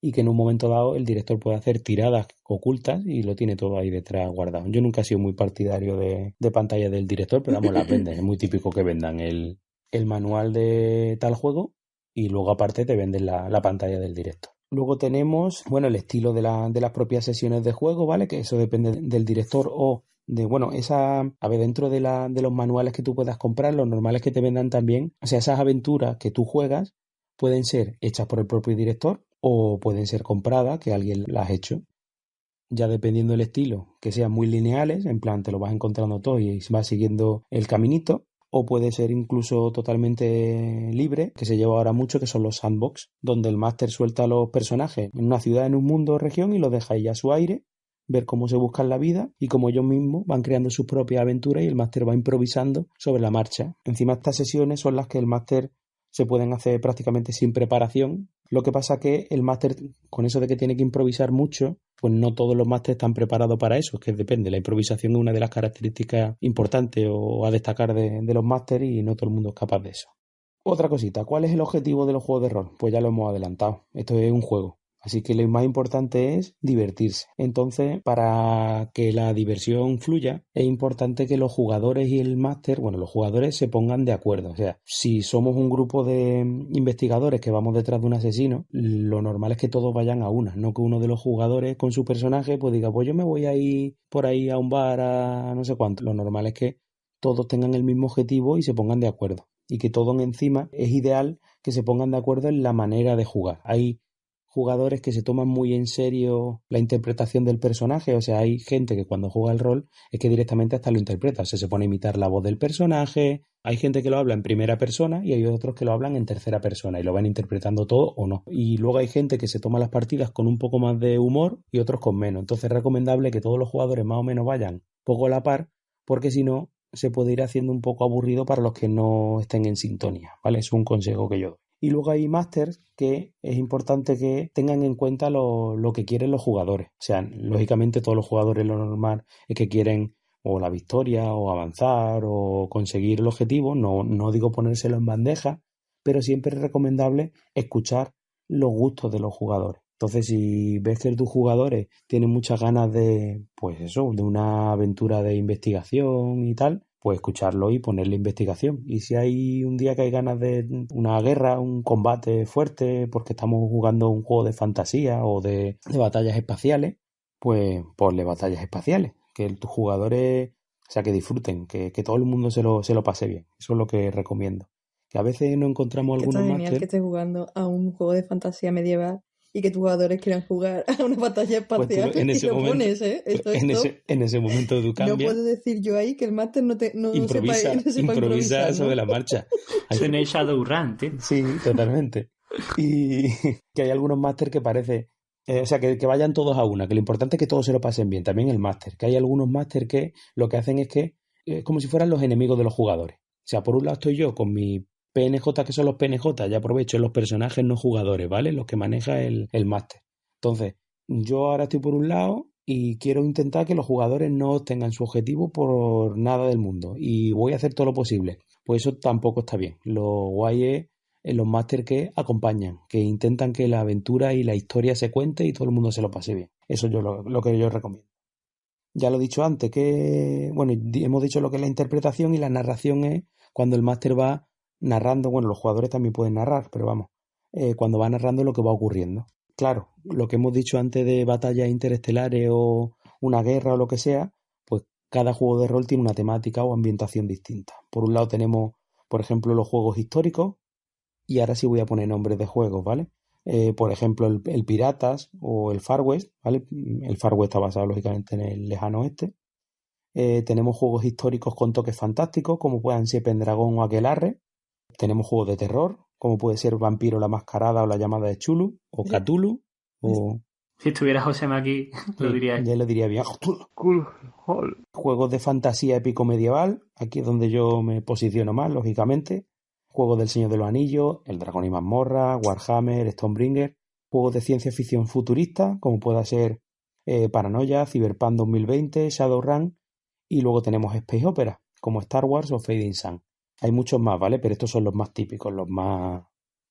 y que en un momento dado el director puede hacer tiradas ocultas y lo tiene todo ahí detrás guardado. Yo nunca he sido muy partidario de pantalla del director, pero vamos, las venden. Es muy típico que vendan el manual de tal juego y luego aparte te venden la pantalla del director. Luego tenemos, bueno, el estilo de las propias sesiones de juego, ¿vale? Que eso depende del director o de, bueno, dentro de los manuales que tú puedas comprar, los normales que te vendan también, o sea, esas aventuras que tú juegas pueden ser hechas por el propio director o pueden ser compradas, que alguien las ha hecho. Ya dependiendo del estilo, que sean muy lineales, en plan te lo vas encontrando todo y vas siguiendo el caminito, o puede ser incluso totalmente libre, que se lleva ahora mucho, que son los sandbox, donde el máster suelta a los personajes en una ciudad, en un mundo o región y los deja ahí a su aire, ver cómo se buscan la vida y cómo ellos mismos van creando sus propias aventuras y el máster va improvisando sobre la marcha. Encima estas sesiones son las que el máster se pueden hacer prácticamente sin preparación. Lo que pasa que el máster, con eso de que tiene que improvisar mucho, pues no todos los másteres están preparados para eso, es que depende. La improvisación es una de las características importantes o a destacar de los másteres y no todo el mundo es capaz de eso. Otra cosita, ¿cuál es el objetivo de los juegos de rol? Pues ya lo hemos adelantado, esto es un juego. Así que lo más importante es divertirse. Entonces, para que la diversión fluya, es importante que los jugadores y el máster, bueno, los jugadores se pongan de acuerdo. O sea, si somos un grupo de investigadores que vamos detrás de un asesino, lo normal es que todos vayan a una, no que uno de los jugadores con su personaje pues diga, pues yo me voy a ir por ahí a un bar a no sé cuánto. Lo normal es que todos tengan el mismo objetivo y se pongan de acuerdo. Y que todos encima es ideal que se pongan de acuerdo en la manera de jugar. Hay jugadores que se toman muy en serio la interpretación del personaje, o sea, hay gente que cuando juega el rol es que directamente hasta lo interpreta, o sea, se pone a imitar la voz del personaje, hay gente que lo habla en primera persona y hay otros que lo hablan en tercera persona y lo van interpretando todo o no. Y luego hay gente que se toma las partidas con un poco más de humor y otros con menos, entonces es recomendable que todos los jugadores más o menos vayan poco a la par, porque si no se puede ir haciendo un poco aburrido para los que no estén en sintonía, ¿vale? Es un consejo que yo doy. Y luego hay másters que es importante que tengan en cuenta lo que quieren los jugadores. O sea, lógicamente todos los jugadores lo normal es que quieren o la victoria o avanzar o conseguir el objetivo. No digo ponérselo en bandeja, pero siempre es recomendable escuchar los gustos de los jugadores. Entonces, si ves que tus jugadores tienen muchas ganas de, pues eso, de una aventura de investigación y tal, pues escucharlo y ponerle investigación. Y si hay un día que hay ganas de una guerra, un combate fuerte, porque estamos jugando un juego de fantasía o de batallas espaciales, pues ponle batallas espaciales. Que tus jugadores sea, que disfruten, que todo el mundo se lo pase bien. Eso es lo que recomiendo. Que a veces no encontramos
Que está
algunos
genial que
máster.
estés jugando a un juego de fantasía medieval y que tus jugadores quieran jugar a una batalla
Pues tú
espacial
en
y
ese
lo
momento,
pones, ¿eh?
pues en ese momento tú
No
cambias,
puedo decir yo ahí que el máster no
improvisa
sepa improvisar,
sobre
¿no?
la marcha. Hay-
Tenéis Shadowrun, tío.
Sí, totalmente. Y que hay algunos máster que parece, o sea, que vayan todos a una, que lo importante es que todos se lo pasen bien, también el máster, que hay algunos máster que lo que hacen es que es como si fueran los enemigos de los jugadores. O sea, por un lado estoy yo con mi PNJ, que son los PNJ, ya aprovecho los personajes no jugadores, ¿vale? Los que maneja el máster. Entonces, yo ahora estoy por un lado y quiero intentar que los jugadores no obtengan su objetivo por nada del mundo y voy a hacer todo lo posible. Pues eso tampoco está bien. Lo guay es los máster que acompañan, que intentan que la aventura y la historia se cuente y todo el mundo se lo pase bien. Eso es lo que yo recomiendo. Ya lo he dicho antes, que bueno, hemos dicho lo que es la interpretación y la narración es cuando el máster va narrando, bueno, los jugadores también pueden narrar, pero vamos, cuando va narrando lo que va ocurriendo. Claro, lo que hemos dicho antes de batallas interestelares o una guerra o lo que sea, pues cada juego de rol tiene una temática o ambientación distinta. Por un lado tenemos, por ejemplo, los juegos históricos, y ahora sí voy a poner nombres de juegos, ¿vale? Por ejemplo, el Piratas o el Far West, ¿vale? El Far West está basado lógicamente en el lejano oeste. Tenemos juegos históricos con toques fantásticos, como puedan ser Pendragón o Aquelarre. Tenemos juegos de terror, como puede ser Vampiro la Mascarada o La Llamada de Chulu, o Cthulhu, o...
Si estuviera Josema aquí, lo
Sí,
diría.
ya lo diría bien. Juegos de fantasía épico medieval, aquí es donde yo me posiciono más, lógicamente. Juegos del Señor de los Anillos, El Dragón y Mazmorra, Warhammer, Stonebringer. Juegos de ciencia ficción futurista, como pueda ser Paranoia, Cyberpunk 2020, Shadowrun. Y luego tenemos Space Opera, como Star Wars o Fading Sun. Hay muchos más, ¿vale? Pero estos son los más típicos, los más...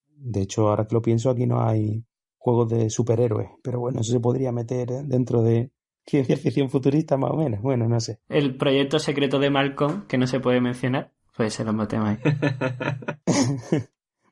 De hecho, ahora que lo pienso, aquí no hay juegos de superhéroes. Pero bueno, eso se podría meter dentro de ciencia ficción futurista más o menos. Bueno, no sé.
El proyecto secreto de Malcolm, que no se puede mencionar, pues se lo metemos ahí.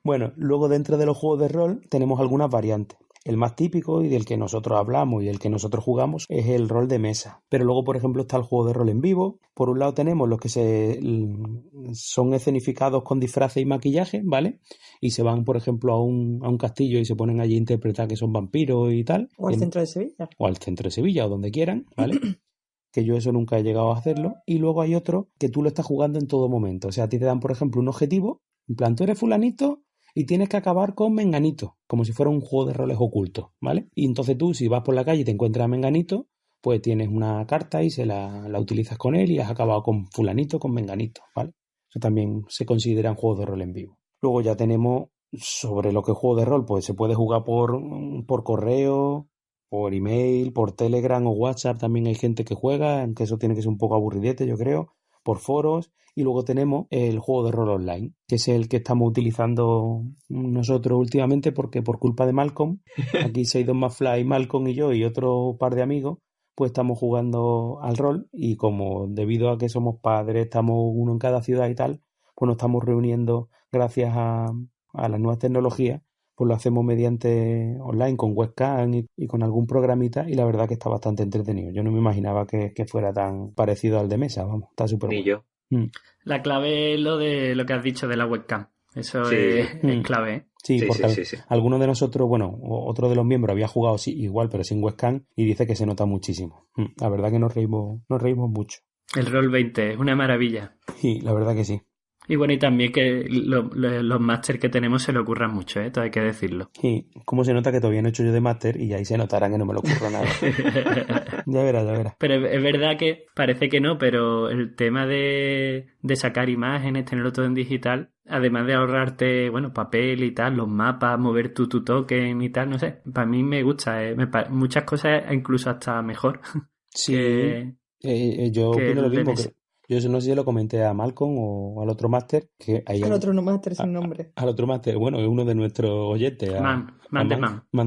Bueno, luego dentro de los juegos de rol tenemos algunas variantes. El más típico y del que nosotros hablamos y el que nosotros jugamos es el rol de mesa. Pero luego, por ejemplo, está el juego de rol en vivo. Por un lado tenemos los que son escenificados con disfraces y maquillaje, ¿vale? Y se van, por ejemplo, a un castillo y se ponen allí a interpretar que son vampiros y tal.
O al centro de Sevilla.
O al centro de Sevilla o donde quieran, ¿vale? Que yo eso nunca he llegado a hacerlo. Y luego hay otro que tú lo estás jugando en todo momento. O sea, a ti te dan, por ejemplo, un objetivo. En plan, tú eres fulanito y tienes que acabar con Menganito, como si fuera un juego de roles oculto, ¿vale? Y entonces tú, si vas por la calle y te encuentras a Menganito, pues tienes una carta y la utilizas con él y has acabado con fulanito, con Menganito, ¿vale? Eso también se consideran juegos de rol en vivo. Luego ya tenemos sobre lo que es juego de rol, pues se puede jugar por correo, por email, por Telegram o WhatsApp. También hay gente que juega, aunque eso tiene que ser un poco aburridete, yo creo, por foros. Y luego tenemos el juego de rol online, que es el que estamos utilizando nosotros últimamente porque por culpa de Malcolm, aquí Seidon Mafly, Malcolm y yo y otro par de amigos, pues estamos jugando al rol y como debido a que somos padres, estamos uno en cada ciudad y tal, pues nos estamos reuniendo gracias a las nuevas tecnologías, pues lo hacemos mediante online con webcam y con algún programita y la verdad que está bastante entretenido. Yo no me imaginaba que fuera tan parecido al de mesa, vamos, está súper
Ni
bueno.
yo.
La clave es lo de lo que has dicho de la webcam. Eso
Sí.
es clave, ¿eh?
Sí,
Sí,
porque
sí.
algunos de nosotros, bueno, otro de los miembros había jugado igual, pero sin webcam y dice que se nota muchísimo. La verdad que nos reímos mucho.
El Roll 20 es una maravilla.
Y la verdad que sí.
Y bueno, y también que los máster que tenemos se le ocurran mucho, ¿eh? Todo hay que decirlo.
Y cómo se nota que todavía no he hecho yo de máster y ahí se notará que no me lo ocurra nada. Ya verás.
Pero es verdad que parece que no, pero el tema de sacar imágenes, tenerlo todo en digital, además de ahorrarte, bueno, papel y tal, los mapas, mover tu token y tal, no sé, para mí me gusta, muchas cosas incluso hasta mejor.
Sí,
que
yo opino lo
el de
mismo.
mesa.
Yo no sé si lo comenté a Malcolm o al otro máster.
Al otro no máster sin nombre.
Al otro máster, bueno, es uno de nuestros oyentes. Man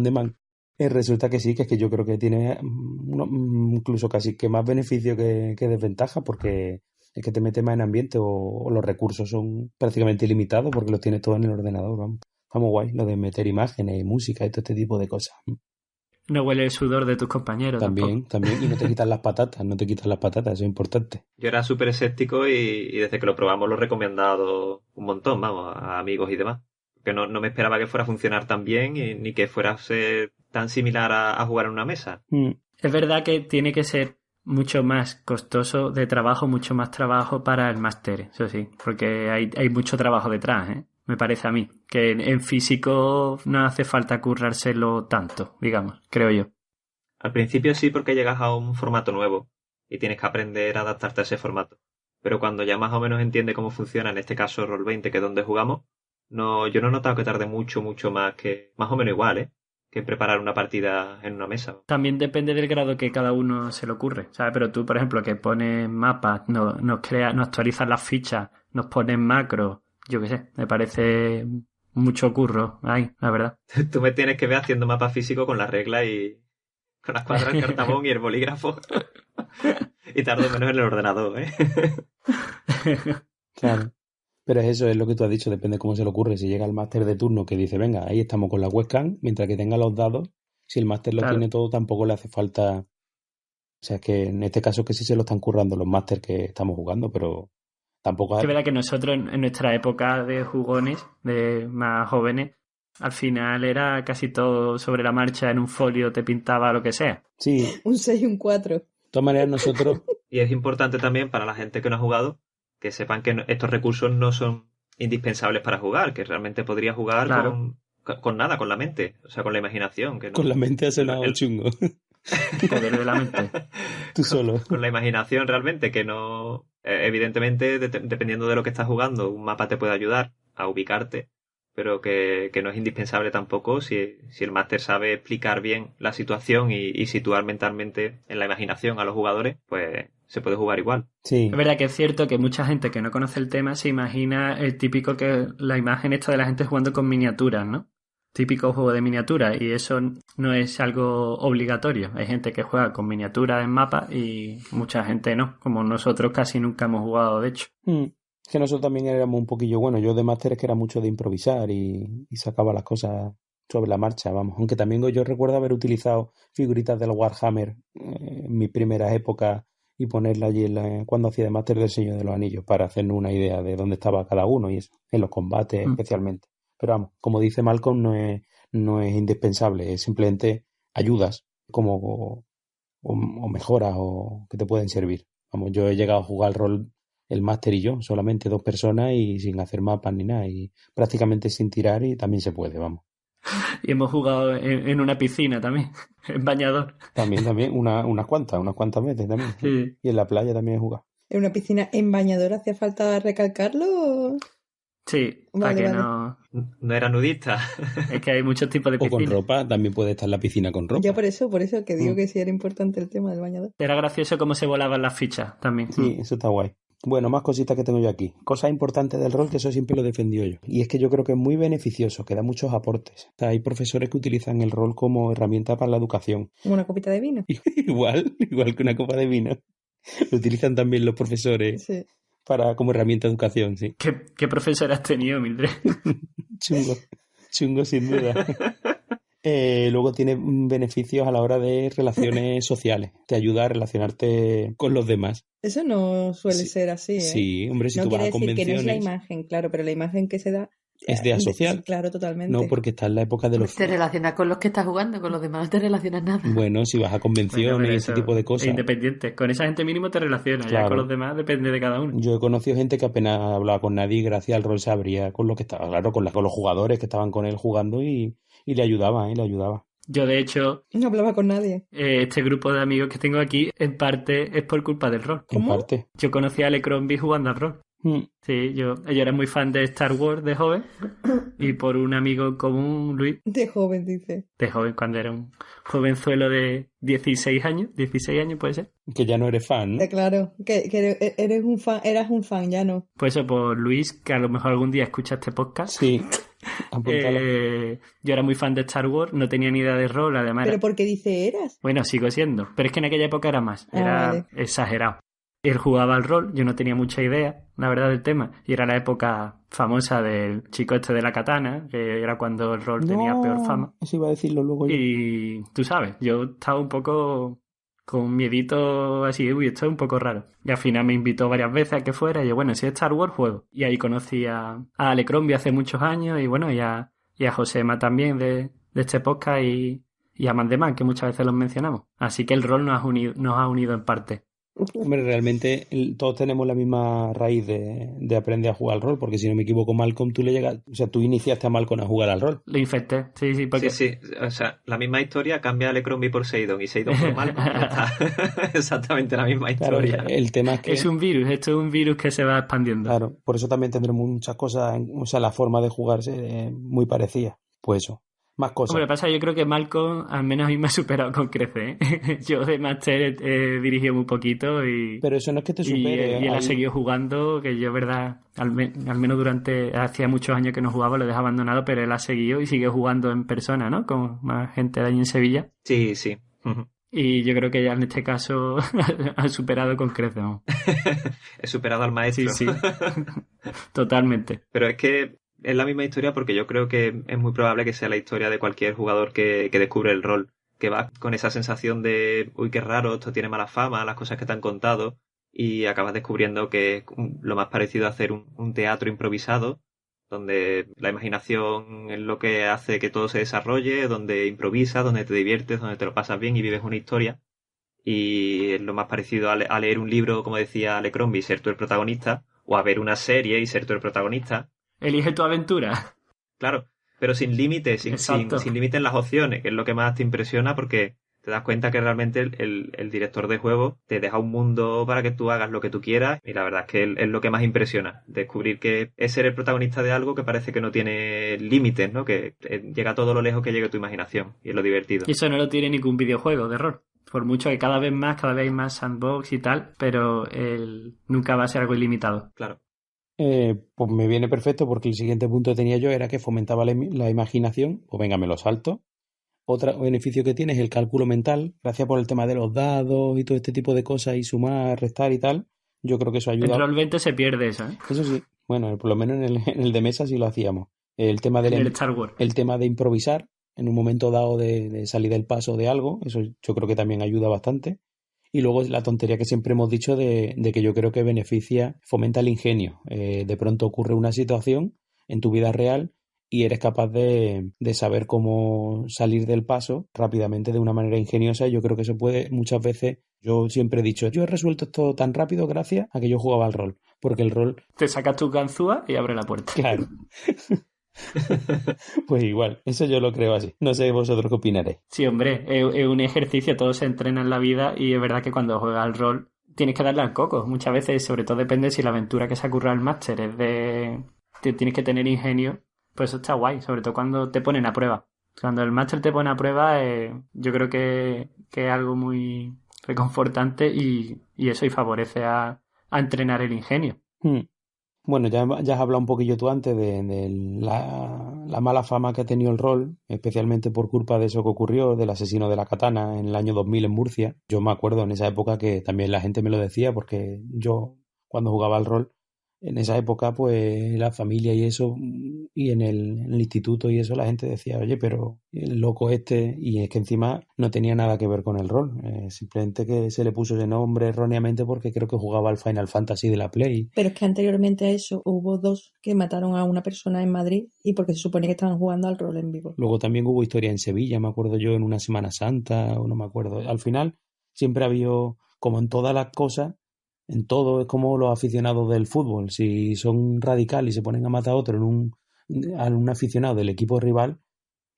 de Man. Resulta que sí, que es que yo creo que tiene incluso casi que más beneficio que desventaja, porque es que te metes más en ambiente o los recursos son prácticamente ilimitados porque los tienes todos en el ordenador. Vamos. Está muy guay lo de meter imágenes y música y todo este tipo de cosas.
no huele el sudor de tus compañeros.
También, y no te quitas las patatas, eso es importante.
Yo era súper escéptico y desde que lo probamos lo he recomendado un montón, vamos, a amigos y demás. Que no me esperaba que fuera a funcionar tan bien ni que fuera a ser tan similar a jugar en una mesa.
Es verdad que tiene que ser mucho más costoso de trabajo, mucho más trabajo para el máster, eso sí, porque hay mucho trabajo detrás, ¿eh? Me parece a mí, que en físico no hace falta currárselo tanto, digamos, creo yo.
Al principio sí, porque llegas a un formato nuevo y tienes que aprender a adaptarte a ese formato. Pero cuando ya más o menos entiendes cómo funciona, en este caso Roll20, que es donde jugamos, yo no he notado que tarde mucho más o menos igual, ¿eh? Que preparar una partida en una mesa.
También depende del grado que cada uno se le ocurre, ¿sabes? Pero tú, por ejemplo, que pones mapas, nos actualizas las fichas, nos pones macros, yo qué sé, me parece mucho curro ahí, la verdad.
Tú me tienes que ver haciendo mapas físicos con las reglas y con las cuadras, el cartabón y el bolígrafo. Y tardo menos en el ordenador, ¿eh?
Claro. Pero eso es lo que tú has dicho, depende cómo se le ocurre. Si llega el máster de turno que dice, venga, ahí estamos con la webcam, mientras que tenga los dados, si el máster lo tiene todo, tampoco le hace falta. O sea, es que en este caso que sí se lo están currando los máster que estamos jugando, pero tampoco...
Es verdad que nosotros en nuestra época de jugones, de más jóvenes, al final era casi todo sobre la marcha, en un folio te pintaba lo que sea.
Sí.
Un 6 y un 4.
De todas maneras nosotros...
Y es importante también para la gente que no ha jugado que sepan que estos recursos no son indispensables para jugar, que realmente podría jugar con nada, con la mente, o sea, con la imaginación. Que no,
con la mente ha sonado chungo.
Poder de la mente.
Tú solo.
Con la imaginación realmente, que no... evidentemente, dependiendo de lo que estás jugando, un mapa te puede ayudar a ubicarte, pero que no es indispensable tampoco si el máster sabe explicar bien la situación y situar mentalmente en la imaginación a los jugadores, pues se puede jugar igual.
Sí.
Es verdad que es cierto que mucha gente que no conoce el tema se imagina el típico que la imagen esta de la gente jugando con miniaturas, ¿no? Típico juego de miniaturas, y eso no es algo obligatorio. Hay gente que juega con miniaturas en mapas y mucha gente no, como nosotros casi nunca hemos jugado, de hecho.
Es que nosotros también éramos un poquillo, bueno, yo de máster es que era mucho de improvisar y sacaba las cosas sobre la marcha, vamos. Aunque también yo recuerdo haber utilizado figuritas del Warhammer en mis primeras épocas y ponerla allí cuando hacía de máster del Señor de los Anillos para hacernos una idea de dónde estaba cada uno y eso, en los combates especialmente. Pero vamos, como dice Malcolm, no es indispensable, es simplemente ayudas como o mejoras o que te pueden servir. Vamos, yo he llegado a jugar rol el máster y yo, solamente 2 personas y sin hacer mapas ni nada, y prácticamente sin tirar, y también se puede, vamos.
Y hemos jugado en una piscina también, en bañador.
También, unas cuantas veces también.
Sí.
Y en la playa también he jugado.
¿En una piscina en bañador hacía falta recalcarlo?
Sí, para que no...
No era nudista.
Es que hay muchos tipos de
O
piscinas.
con ropa, también puede estar la piscina con ropa.
Ya por eso que digo que sí era importante el tema del bañador.
Era gracioso cómo se volaban las fichas también.
Sí, eso está guay. Bueno, más cositas que tengo yo aquí. Cosas importantes del rol, que eso siempre lo he defendido yo. Y es que yo creo que es muy beneficioso, que da muchos aportes. O sea, hay profesores que utilizan el rol como herramienta para la educación.
Como una copita de vino.
igual que una copa de vino. Lo utilizan también los profesores como herramienta de educación, sí.
¿Qué profesor has tenido, Mildred?
Chungo sin duda. Luego tiene beneficios a la hora de relaciones sociales. Te ayuda a relacionarte con los demás.
Eso no suele ser así, ¿eh?
Sí, hombre, si
no
tú vas a convenciones...
No quiere decir que no es la imagen, claro, pero la imagen que se da...
Es de asociar.
Claro, totalmente.
No, porque está en la época de los...
Te relacionas con los que estás jugando, con los demás no te relacionas nada.
Bueno, si vas a convenciones y ese tipo de cosas.
Independiente. Con esa gente mínimo te relacionas.
Claro.
Ya con los demás depende de cada uno.
Yo he conocido gente que apenas hablaba con nadie y gracias al rol se abría con lo que estaba, claro, con los jugadores que estaban con él jugando y le ayudaba, le ayudaba.
Yo, de hecho...
No hablaba con nadie.
Este grupo de amigos que tengo aquí, en parte, es por culpa del rol.
¿Cómo? En parte.
Yo conocí a Alecrombie jugando al rol. Sí, yo era muy fan de Star Wars de joven y por un amigo en común, Luis.
De joven, dice.
De joven, cuando era un jovenzuelo de 16 años puede ser.
Que ya no eres fan, ¿no?
Claro, que eres un fan, eras un fan, ya no.
Pues eso, por Luis, que a lo mejor algún día escucha este podcast.
Sí.
Yo era muy fan de Star Wars, no tenía ni idea de rol, además.
¿Pero por qué dice eras?
Bueno, sigo siendo, pero es que en aquella época era más, era
vale.
exagerado. Él jugaba al rol, yo no tenía mucha idea, la verdad, del tema. Y era la época famosa del chico este de la katana, que era cuando el rol tenía peor fama.
Eso iba a decirlo luego yo.
Y tú sabes, yo estaba un poco con miedito así, uy, esto es un poco raro. Y al final me invitó varias veces a que fuera y yo, bueno, si es Star Wars, juego. Y ahí conocí a Alecrombie hace muchos años y bueno, y a Josema también de este podcast y a Mandemán, que muchas veces los mencionamos. Así que el rol nos ha unido en parte.
Hombre, realmente todos tenemos la misma raíz de aprender a jugar al rol, porque si no me equivoco, Malcolm, tú iniciaste a Malcolm a jugar al rol.
Lo infecté, sí, porque...
Sí, o sea, la misma historia, cambia a Alecrombie por Seidon y Seidon por Malcolm, ya está. Exactamente la misma historia.
Claro, el tema es que...
Es un virus, esto es un virus que se va expandiendo.
Claro, por eso también tendremos muchas cosas, o sea, la forma de jugarse muy parecida. Pues eso, más cosas.
Hombre, pasa, yo creo que Malcolm al menos a mí me ha superado con creces, ¿eh? Yo de Master he dirigido muy poquito y...
Pero eso no es que te supere.
Y él ha seguido jugando, que yo, verdad, al menos hacía muchos años que no jugaba, lo dejé abandonado, pero él ha seguido y sigue jugando en persona, ¿no? Con más gente de allí en Sevilla.
Sí.
Y yo creo que ya en este caso ha superado con creces, ¿no?
He superado al maestro.
Sí. Totalmente.
Pero es que es la misma historia porque yo creo que es muy probable que sea la historia de cualquier jugador que descubre el rol, que va con esa sensación de, uy, qué raro, esto tiene mala fama, las cosas que te han contado, y acabas descubriendo que es lo más parecido a hacer un teatro improvisado, donde la imaginación es lo que hace que todo se desarrolle, donde improvisas, donde te diviertes, donde te lo pasas bien y vives una historia. Y es lo más parecido a leer un libro, como decía Alecrombie, y ser tú el protagonista, o a ver una serie y ser tú el protagonista.
Elige tu aventura.
Claro, pero sin límites, sin límites en las opciones, que es lo que más te impresiona porque te das cuenta que realmente el director de juego te deja un mundo para que tú hagas lo que tú quieras y la verdad es que es lo que más impresiona, descubrir que es ser el protagonista de algo que parece que no tiene límites, ¿no? Que llega todo lo lejos que llegue tu imaginación y es lo divertido.
Y eso no lo tiene ningún videojuego de rol. Por mucho que cada vez hay más sandbox y tal, pero nunca va a ser algo ilimitado.
Claro.
Pues me viene perfecto porque el siguiente punto que tenía yo era que fomentaba la imaginación. Pues venga, me lo salto. Otro beneficio que tiene es el cálculo mental, gracias por el tema de los dados y todo este tipo de cosas y sumar, restar y tal. Yo creo que eso ayuda.
En Roll 20 se pierde eso, ¿eh?
Eso sí. Bueno, por lo menos en el de mesa sí lo hacíamos. El tema
en el Star Wars.
El tema de improvisar en un momento dado de salir del paso de algo, eso yo creo que también ayuda bastante. Y luego la tontería que siempre hemos dicho de que yo creo que fomenta el ingenio. De pronto ocurre una situación en tu vida real y eres capaz de saber cómo salir del paso rápidamente de una manera ingeniosa. Y yo creo que eso puede, muchas veces, yo siempre he dicho, yo he resuelto esto tan rápido gracias a que yo jugaba al rol. Porque el rol...
Te sacas tu ganzúa y abre la puerta.
Claro. Pues igual, eso yo lo creo así. No sé vosotros qué opinaréis.
Sí, hombre, es un ejercicio, todo se entrena en la vida y es verdad que cuando juegas al rol tienes que darle al coco. Muchas veces, sobre todo depende si la aventura que se ha currado el máster es tienes que tener ingenio, pues eso está guay, sobre todo cuando te ponen a prueba. Cuando el máster te pone a prueba, yo creo que es algo muy reconfortante y eso y favorece a entrenar el ingenio.
Bueno, ya has hablado un poquillo tú antes de la mala fama que ha tenido el rol, especialmente por culpa de eso que ocurrió, del asesino de la katana en el año 2000 en Murcia. Yo me acuerdo en esa época que también la gente me lo decía, porque yo cuando jugaba al rol, en esa época pues la familia y eso, y en el instituto y eso, la gente decía, oye, pero el loco este, y es que encima no tenía nada que ver con el rol, simplemente que se le puso ese nombre erróneamente porque creo que jugaba al Final Fantasy de la Play.
Pero es que anteriormente a eso hubo 2 que mataron a una persona en Madrid y porque se supone que estaban jugando al rol en vivo.
Luego también hubo historia en Sevilla, me acuerdo yo, en una Semana Santa, o no me acuerdo. Al final siempre ha habido, como en todas las cosas, en todo es como los aficionados del fútbol. Si son radicales y se ponen a matar a otro a un aficionado del equipo rival,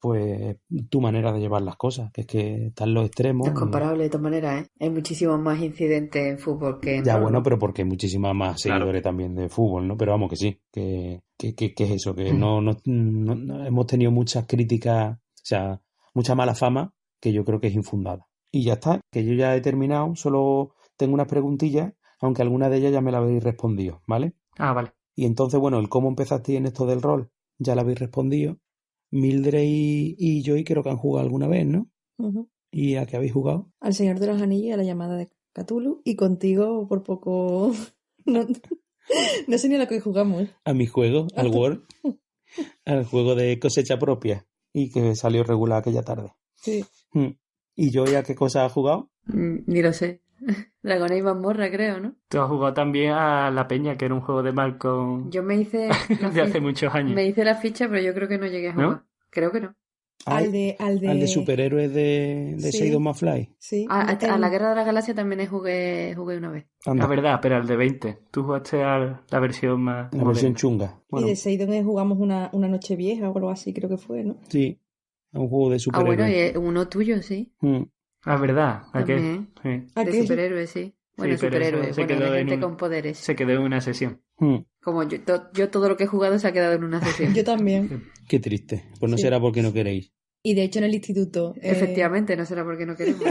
pues tu manera de llevar las cosas, que es que están los extremos.
Es comparable de todas maneras, ¿eh? Hay muchísimos más incidentes en fútbol que en
Ya,
rol,
bueno,
¿no?
pero porque hay muchísimas más seguidores también de fútbol, ¿no? Pero vamos que sí, que es eso, que no hemos tenido muchas críticas, o sea, mucha mala fama, que yo creo que es infundada. Y ya está, que yo ya he terminado, solo tengo unas preguntillas, aunque algunas de ellas ya me las habéis respondido, ¿vale?
Ah, vale.
Y entonces, bueno, el cómo empezaste en esto del rol, ya lo habéis respondido. Mildred y Joy creo que han jugado alguna vez, ¿no?
Uh-huh.
¿Y a qué habéis jugado?
Al Señor de los Anillos y a la llamada de Cthulhu, y contigo por poco... No sé ni a lo que jugamos.
A mi juego, al World, al juego de cosecha propia, y que salió regular aquella tarde.
Sí.
¿Y yo ya qué cosa has jugado?
Ni lo sé. Dragon y Mazmorra, creo, ¿no?
Tú has jugado también a La Peña, que era un juego de Malcolm
Yo me hice...
de hace muchos años.
Me hice la ficha, pero yo creo que no llegué a jugar.
¿No?
Creo que no.
Al de
superhéroes de
Sí.
Seidon Mafly.
Sí.
A la Guerra de la Galaxia también jugué una vez.
La verdad, pero al de 20. Tú jugaste a la versión más
La versión
moderna.
chunga.
Y de Seidon jugamos una noche vieja o algo así, creo que fue, ¿no?
Sí, es un juego de
Ah,
superhéroes.
bueno, y uno tuyo, sí.
Ah, verdad. ¿A qué?
También.
Sí.
De superhéroes, sí. Bueno,
Sí, pero eso
superhéroes,
se
bueno,
quedó
de
en
gente
un-
con poderes.
Se quedó en una sesión.
Como yo todo lo que he jugado se ha quedado en una sesión.
Yo también.
Qué triste. Pues no
Sí.
será porque no queréis.
Y de hecho en el instituto...
Efectivamente, no será porque no queremos.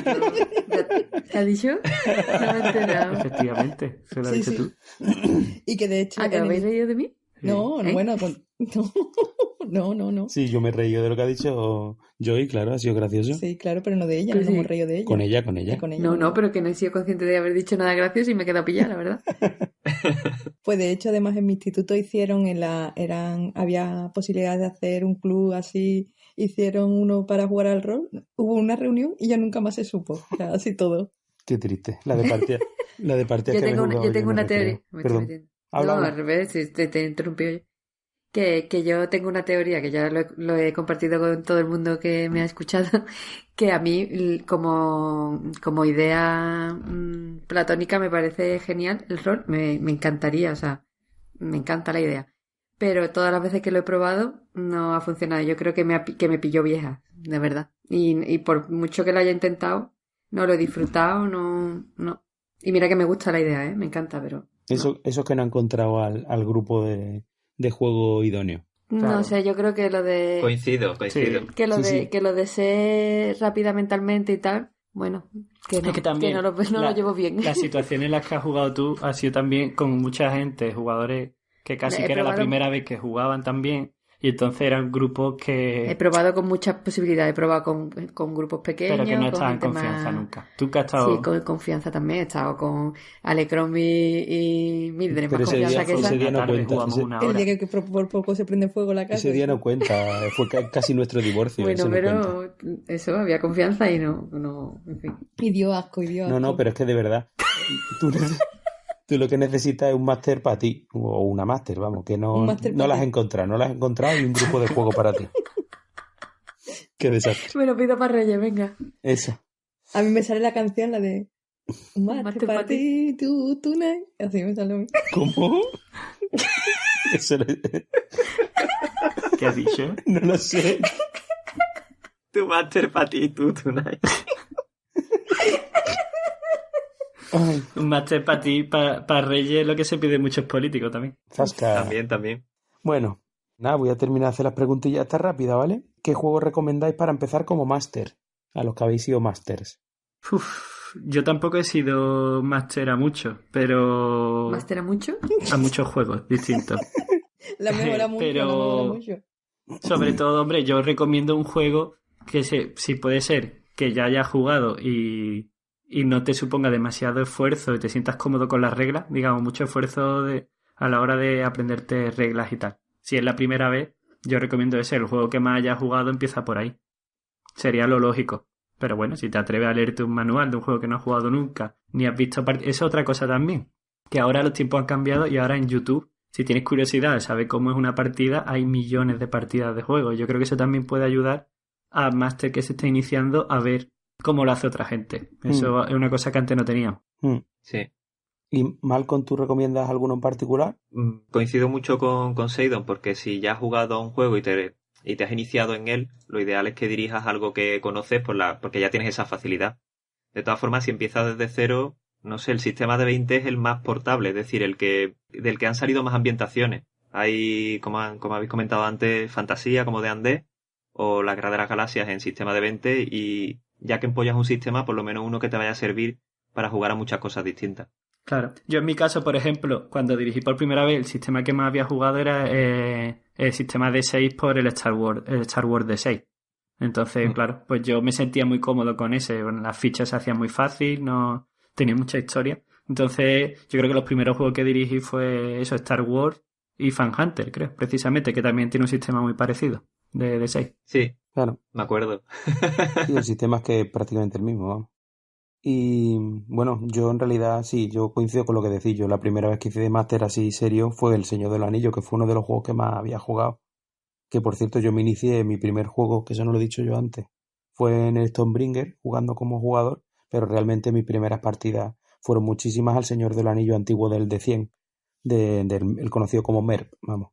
¿Qué ha dicho? No me he enterado.
Efectivamente, se lo has
Sí,
dicho
sí.
tú.
Y que de hecho...
¿Ah, que
en el-
habéis leído de mí?
No,
¿Eh?
bueno, no.
Sí, yo me he reído de lo que ha dicho Joy, claro, ha sido gracioso.
Sí, claro, pero no de ella,
Pues
no nos
sí.
hemos reído de ella.
Con ella.
Con ella.
No, pero que no he sido consciente de haber dicho nada gracioso y me he quedado pillada, la verdad.
Pues de hecho, además en mi instituto hicieron había posibilidades de hacer un club así, hicieron uno para jugar al rol, hubo una reunión y ya nunca más se supo, o sea, así todo.
Qué triste. La de partida
Yo
que me he
tengo
jugado
una
en el
teoría.
recreo.
Me estoy
Perdón.
metiendo.
Habla,
No,
habla.
al revés, te he interrumpido yo. Que yo tengo una teoría, que ya lo he compartido con todo el mundo que me ha escuchado, que a mí como idea platónica me parece genial el rol, me encantaría, o sea, me encanta la idea. Pero todas las veces que lo he probado no ha funcionado. Yo creo que me pilló vieja, de verdad. Y por mucho que lo haya intentado, no lo he disfrutado, no. Y mira que me gusta la idea, me encanta, pero...
Eso es que no ha encontrado al grupo de juego idóneo.
Claro.
No sé, yo creo que lo de...
Coincido.
Sí.
Que lo
Sí,
de
sí.
que lo de ser rápida mentalmente y tal, bueno, que no,
Es que también
no lo llevo bien.
Las situaciones en las que has jugado tú ha sido también con mucha gente, jugadores que casi
He
que era la
probado-
primera vez que jugaban también, y entonces eran grupos
He
que...
probado con muchas posibilidades, he probado con grupos pequeños,
pero que no
con
estaban en
gente
confianza
más...
nunca. Tú que has estado...
Sí, con confianza también. He estado con Alecrombie y Mildred,
Pero
más confianza que esa.
ese día no
Una tarde
cuenta.
jugamos una
El
hora.
día que por poco se prende fuego la casa.
Ese día no cuenta. Fue casi nuestro divorcio.
Bueno,
ese no cuenta.
pero eso, había confianza y no, en fin.
Y dio asco.
No, pero es que de verdad, tú lo que necesitas es un máster para ti, o una máster, vamos, que
Un
no
máster
la
para
has
ti.
encontrado, no la has encontrado y un grupo de juego para ti. Qué desastre.
Me lo pido para Reyes, venga.
Eso.
A mí me sale la canción, la de... Mate
Mate
para
pa'
ti, tú, tonight. Así me sale a mí.
¿Cómo? Eso
¿Qué has dicho?
no lo sé.
Tu máster para ti, tú, tonight.
Ay,
Un máster para ti, para Reyes, es lo que se pide muchos políticos también.
zasca.
También.
Bueno, nada, voy a terminar de hacer las preguntillas esta rápida, ¿vale? ¿Qué juego recomendáis para empezar como máster? A los que habéis sido másters.
Yo tampoco he sido máster a mucho, pero
¿Máster a mucho?
a muchos juegos distintos.
La mejora mucho,
Pero-
la mejora mucho.
Sobre todo, hombre, yo recomiendo un juego que si puede ser que ya hayas jugado y no te suponga demasiado esfuerzo y te sientas cómodo con las reglas, digamos, mucho esfuerzo a la hora de aprenderte reglas y tal. Si es la primera vez, yo recomiendo ese, el juego que más hayas jugado empieza por ahí. Sería lo lógico. Pero bueno, si te atreves a leerte un manual de un juego que no has jugado nunca, ni has visto... Es otra cosa también, que ahora los tiempos han cambiado y ahora en YouTube, si tienes curiosidad de saber cómo es una partida, hay millones de partidas de juegos. Yo creo que eso también puede ayudar a máster que se está iniciando a ver cómo lo hace otra gente. Eso es una cosa que antes no teníamos.
Sí.
¿Y Malcolm, tú recomiendas alguno en particular?
Coincido mucho con Seidon, porque si ya has jugado a un juego y te has iniciado en él, lo ideal es que dirijas algo que conoces porque ya tienes esa facilidad. De todas formas, si empiezas desde cero, no sé, el sistema de 20 es el más portable, es decir, del que han salido más ambientaciones. Hay, como habéis comentado antes, fantasía como de Andés, o la Guerra de las Galaxias en sistema de 20, y ya que empollas un sistema, por lo menos uno que te vaya a servir para jugar a muchas cosas distintas.
Claro. Yo en mi caso, por ejemplo, cuando dirigí por primera vez, el sistema que más había jugado era el sistema de 6 por el Star Wars de 6. Entonces, claro, pues yo me sentía muy cómodo con ese. Bueno, las fichas se hacían muy fácil, no tenía mucha historia. Entonces, yo creo que los primeros juegos que dirigí fue eso, Star Wars y Fan Hunter, creo, precisamente, que también tiene un sistema muy parecido de 6.
Sí,
Claro.
me acuerdo.
Sí, el sistema es que es prácticamente el mismo, vamos. Y bueno, yo en realidad sí, yo coincido con lo que decís. Yo la primera vez que hice de máster así serio fue El Señor del Anillo, que fue uno de los juegos que más había jugado. Que por cierto, yo me inicié mi primer juego, que eso no lo he dicho yo antes, fue en el Stonebringer, jugando como jugador, pero realmente mis primeras partidas fueron muchísimas al Señor del Anillo antiguo del D100, el conocido como MERP, vamos.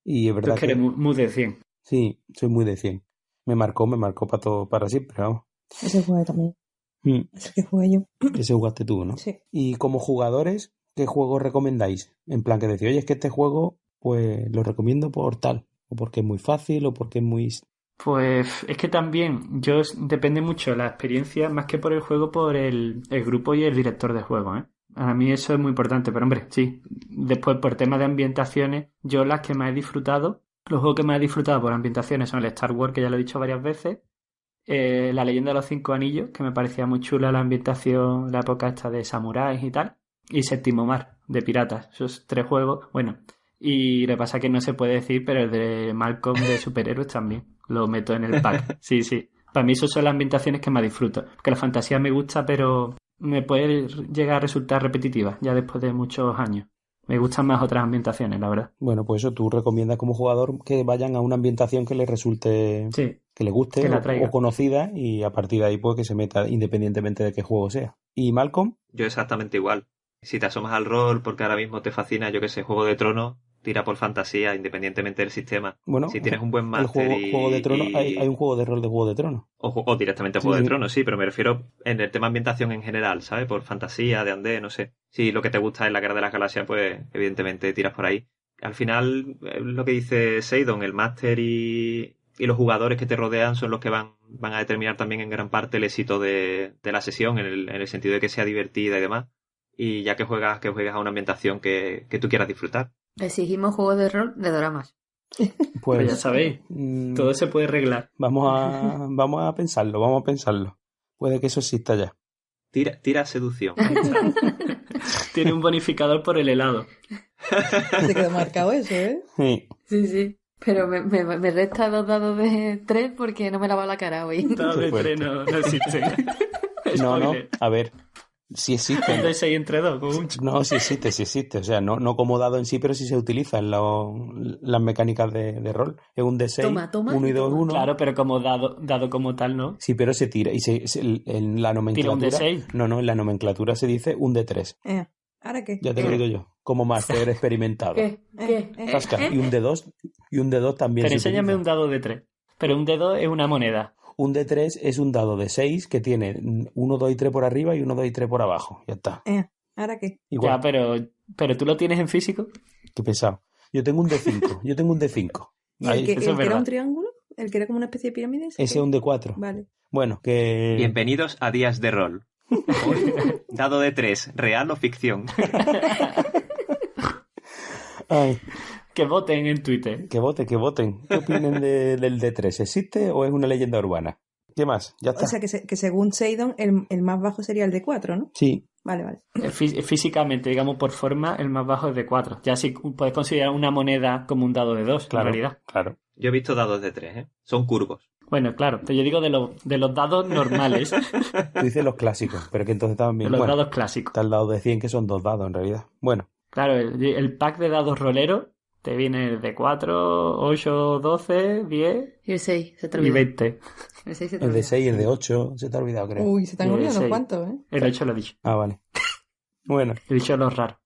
Y es
Tú
verdad
es que eres muy de 100.
sí, soy muy de 100. Me marcó para todo, para siempre, vamos.
Ese jugué también.
Mm,
Ese que jugué yo.
Ese jugaste tú, ¿no?
Sí.
Y como jugadores, ¿qué juego recomendáis? En plan que decís, oye, es que este juego, pues lo recomiendo por tal, o porque es muy fácil, o porque es muy...
Pues es que también depende mucho de la experiencia, más que por el juego, por el grupo y el director de juego, ¿eh? A mí eso es muy importante, pero hombre, sí. Después, por tema de ambientaciones, yo las que más he disfrutado, los juegos que más he disfrutado por ambientaciones son el Star Wars, que ya lo he dicho varias veces, La Leyenda de los Cinco Anillos, que me parecía muy chula la ambientación, la época esta de samuráis y tal, y Séptimo Mar, de piratas. Esos 3 juegos, bueno. Y lo que pasa es que no se puede decir, pero el de Malcolm de superhéroes también lo meto en el pack. Sí, sí. Para mí esas son las ambientaciones que más disfruto. Porque la fantasía me gusta, pero me puede llegar a resultar repetitiva ya después de muchos años. Me gustan más otras ambientaciones, la verdad.
Bueno, pues eso tú recomiendas como jugador que vayan a una ambientación que les resulte,
Sí,
que les guste
que la traiga.
o conocida, y a partir de ahí pues que se meta independientemente de qué juego sea. ¿Y Malcolm?
Yo exactamente igual. Si te asomas al rol porque ahora mismo te fascina, yo que sé, Juego de Tronos, tira por fantasía, independientemente del sistema.
Bueno,
Si tienes un buen
el
máster
Juego de Tronos, hay un juego de rol de Juego de Tronos.
o directamente
Sí,
Juego de
sí.
Tronos, sí, pero me refiero en el tema ambientación en general, ¿sabes? Por fantasía, de andén, no sé. Si lo que te gusta es la Guerra de las Galaxias, pues evidentemente tiras por ahí. Al final, lo que dice Seidon, el máster y los jugadores que te rodean son los que van a determinar también en gran parte el éxito de la sesión, en el sentido de que sea divertida y demás. Y ya que juegas a una ambientación que tú quieras disfrutar.
Exigimos juegos de rol de dramas.
Pues ya sabéis, todo se puede arreglar.
Vamos a pensarlo. Puede que eso exista ya.
Tira seducción.
Tiene un bonificador por el helado.
Se quedó marcado eso, ¿eh?
Sí.
Sí, sí. Pero me resta 2 dados de 3 porque no me lava la cara hoy.
Dados de
fuerte.
3 no existen.
No,
Spoiler.
a ver, sí existe.
El de 6 entre 2, con un...
No, sí existe. O sea, no como dado en sí, pero sí se utiliza en las mecánicas de rol. Es un D6,
Toma,
1 y 2, 1.
Claro, pero como dado como tal, ¿no?
Sí, pero se tira. Y en la nomenclatura.
¿Tira un D6?
No, en la nomenclatura se dice un D3.
¿Ahora qué?
Ya te lo digo yo. Como máster experimentado.
¿Qué?
Zasca. Y un D2 también
Pero
se
enséñame
utiliza.
un dado de 3. Pero un D2 es una moneda.
Un D3 es un dado de 6 que tiene 1, 2 y 3 por arriba y 1, 2 y 3 por abajo. Ya está.
¿Ahora qué?
Igual.
Ya, pero tú lo tienes en físico.
Qué pesado. Yo tengo un D5.
¿Y
Ahí,
el que
eso es
era
verdad.
un triángulo? ¿El que era como una especie de pirámide?
ese es un D4.
Vale.
Bueno, que...
Bienvenidos a Días de Rol. Hoy, dado de 3, real o ficción.
Ay,
Que voten en Twitter.
que voten. ¿Qué opinan del D3? ¿Existe o es una leyenda urbana? ¿Qué más? Ya está.
O sea, que según Seidon, el más bajo sería el de 4, ¿no?
Sí.
Vale.
Físicamente, digamos, por forma, el más bajo es de 4. Ya sí puedes considerar una moneda como un dado de 2,
Claro,
en realidad.
claro.
Yo he visto dados de 3, ¿eh? Son curvos.
Bueno, claro, pero yo digo de los dados normales,
Tú dices los clásicos, pero que entonces
de
también...
los
Bueno,
dados clásicos.
está el dado de 100 que son 2 dados en realidad. Bueno,
Claro, el pack de dados roleros te viene de 4, 8, 12, 10
Y el 6, se te
y
olvidó.
20.
El 6 se te
el de
olvidó.
6 y el de 8 se te ha olvidado, creo.
Uy, se te han olvidado unos
Sí.
cuantos, ¿eh?
El 8 lo he dicho.
Ah, vale. Bueno,
He dicho los raros.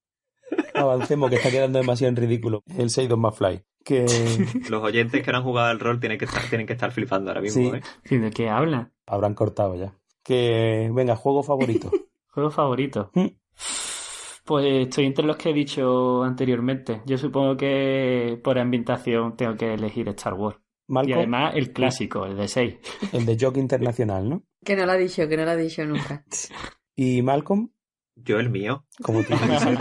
avancemos, que está quedando demasiado en ridículo. El 6 más fly. Que...
Los oyentes que no han jugado al rol tienen que estar flipando ahora mismo,
Sí.
¿eh?
¿Y de qué hablan?
Habrán cortado ya. Que... Venga, juego favorito.
¿Juego favorito?
Mm.
Pues estoy entre los que he dicho anteriormente. Yo supongo que por ambientación tengo que elegir Star Wars. Y
Malcolm,
además el clásico, el de 6.
el de Jockey Internacional, ¿no?
Que no lo ha dicho nunca.
Y Malcolm,
Yo el mío.
como tú dices,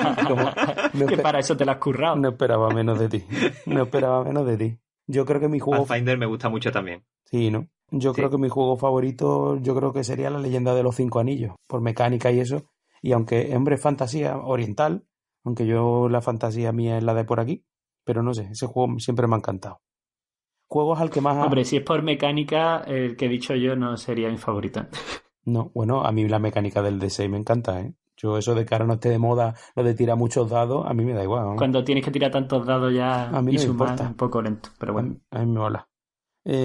no,
Que para eso te lo has currado.
no esperaba menos de ti. No esperaba menos de ti. Yo creo que mi juego...
Pathfinder me gusta mucho también.
Sí, ¿no? Yo
Sí.
creo que mi juego favorito, yo creo que sería La Leyenda de los Cinco Anillos, por mecánica y eso. Y aunque, hombre, es fantasía oriental, aunque yo la fantasía mía es la de por aquí, pero no sé, ese juego siempre me ha encantado. Juegos al que más...
Hombre, si es por mecánica, el que he dicho yo no sería mi favorita.
No, bueno, a mí la mecánica del D6 me encanta, ¿eh? Yo eso de que ahora no esté de moda, lo de tirar muchos dados, a mí me da igual, ¿no?
Cuando tienes que tirar tantos dados ya
A mí
y
no me
sumar
importa.
es un poco lento, pero bueno.
A mí me mola.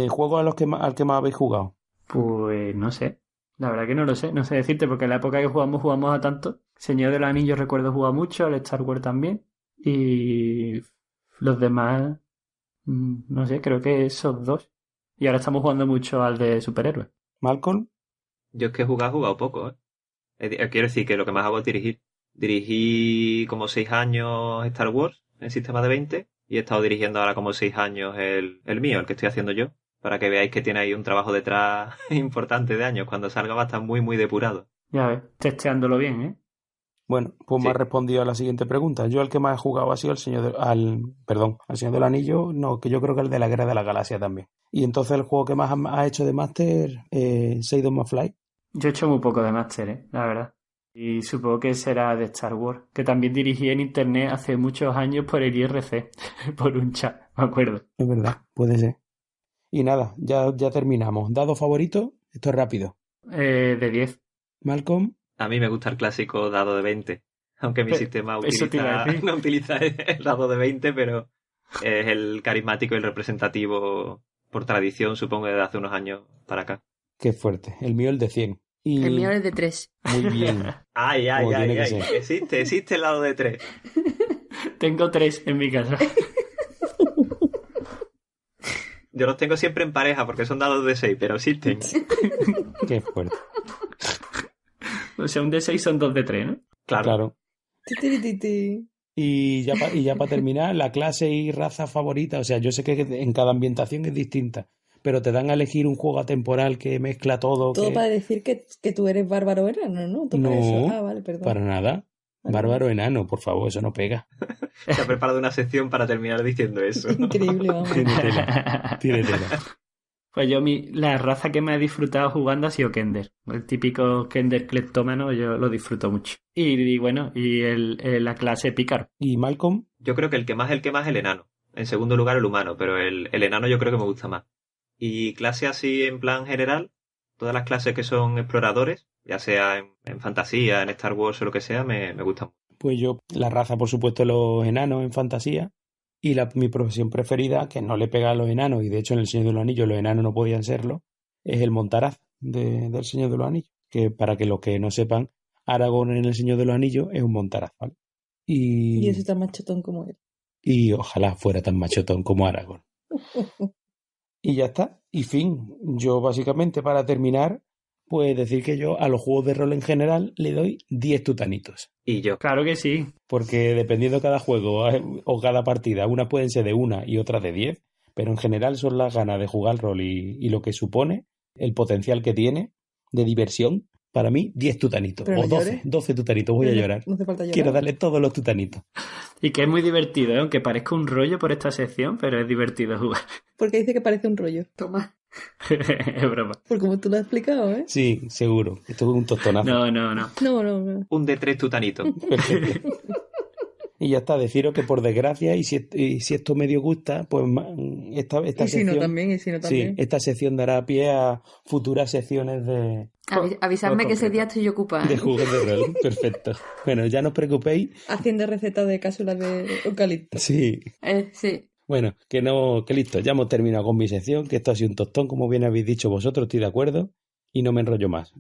¿Juegos al que más habéis jugado?
Pues no sé. La verdad que no lo sé. No sé decirte porque en la época que jugamos a tanto. Señor de los Anillos recuerdo jugar mucho, al Star Wars también. Y los demás, no sé, creo que esos dos. Y ahora estamos jugando mucho al de superhéroes.
¿Malcolm?
Yo es que he jugado poco, ¿eh? Quiero decir que lo que más hago es dirigir. Dirigí como 6 años Star Wars en sistema de 20 y he estado dirigiendo ahora como 6 años el mío, el que estoy haciendo yo, para que veáis que tiene ahí un trabajo detrás importante de años. Cuando salga va a estar muy, muy depurado.
Ya ves, testeándolo bien, ¿eh?
Bueno, pues me
Sí.
has respondido a la siguiente pregunta. Yo el que más he jugado ha sido al Señor del Anillo, no, que yo creo que el de la Guerra de la Galaxia también. Y entonces el juego que más ha hecho de Master, Shade of My Fly.
Yo he hecho muy poco de máster, la verdad. Y supongo que será de Star Wars, que también dirigí en internet hace muchos años por el IRC, por un chat, me acuerdo.
Es verdad, puede ser. Y nada, ya terminamos. ¿Dado favorito? Esto es rápido.
De 10.
Malcolm,
A mí me gusta el clásico dado de 20, aunque mi sistema
eso te iba a decir.
no utiliza el dado de 20, pero es el carismático y el representativo por tradición, supongo, desde hace unos años para acá.
qué fuerte. El mío el de 100. Y
El mío es de 3.
muy bien.
Ay,
Como tiene que
ay.
ser.
Existe el dado de 3.
Tengo 3 en mi casa.
Yo los tengo siempre en pareja porque son dados de 6, pero existen.
Qué fuerte.
O sea, un D6 son 2 de 3, ¿no?
Claro.
Titirititi.
Y ya para terminar, la clase y raza favorita. O sea, yo sé que en cada ambientación es distinta, pero te dan a elegir un juego atemporal que mezcla todo.
Todo
que...
para decir que tú eres bárbaro enano, ¿no? ¿Todo para eso? Ah, vale, perdón.
para nada.
Vale.
Bárbaro enano, por favor, eso no pega.
Se ha preparado una sección para terminar diciendo eso.
Increíble, vamos.
Tiene tela. Tiene tela.
Pues la raza que me he disfrutado jugando ha sido Kender. El típico Kender cleptómano, yo lo disfruto mucho. Y bueno, y la clase pícaro.
¿Y Malcolm?
Yo creo que el que más, el enano. En segundo lugar, el humano, pero el enano yo creo que me gusta más. Y clase así en plan general, todas las clases que son exploradores, ya sea en fantasía, en Star Wars o lo que sea, me gustan.
Pues yo, la raza, por supuesto, los enanos en fantasía. Y mi profesión preferida, que no le pega a los enanos, y de hecho en El Señor de los Anillos los enanos no podían serlo, es el montaraz del Señor de los Anillos. Que para que los que no sepan, Aragorn en El Señor de los Anillos es un montaraz, ¿vale?
Y ese tan machetón como él.
Y ojalá fuera tan machotón como Aragorn. Y ya está. Y fin. Yo básicamente para terminar, pues decir que yo a los juegos de rol en general le doy 10 tutanitos.
Y yo.
Claro que sí.
Porque dependiendo de cada juego o cada partida, unas pueden ser de 1 y otras de 10, pero en general son las ganas de jugar rol y lo que supone, el potencial que tiene de diversión. Para mí, 10 tutanitos.
Pero
O
no
12,
llores.
12 tutanitos. Voy a llorar.
No hace falta llorar.
Quiero darle todos los tutanitos.
Y que es muy divertido, ¿eh? Aunque parezca un rollo por esta sección, pero es divertido jugar.
Porque dice que parece un rollo.
Toma.
Es broma.
Por como tú lo has explicado, ¿eh?
Sí, seguro. Esto es un tostonazo.
No.
No.
Un de 3 tutanitos.
Perfecto. Y ya está, deciros que por desgracia, y si esto medio gusta, pues esta
Y si
sección...
no también.
Sí, esta sección dará pie a futuras secciones de
Avisadme que ese día estoy ocupada.
de juegos de rol. Perfecto. Bueno, ya no os preocupéis.
Haciendo recetas de cápsulas de eucalipto.
Sí.
Sí.
Bueno, que listo, ya hemos terminado con mi sección, que esto ha sido un tostón, como bien habéis dicho vosotros, estoy de acuerdo, y no me enrollo más.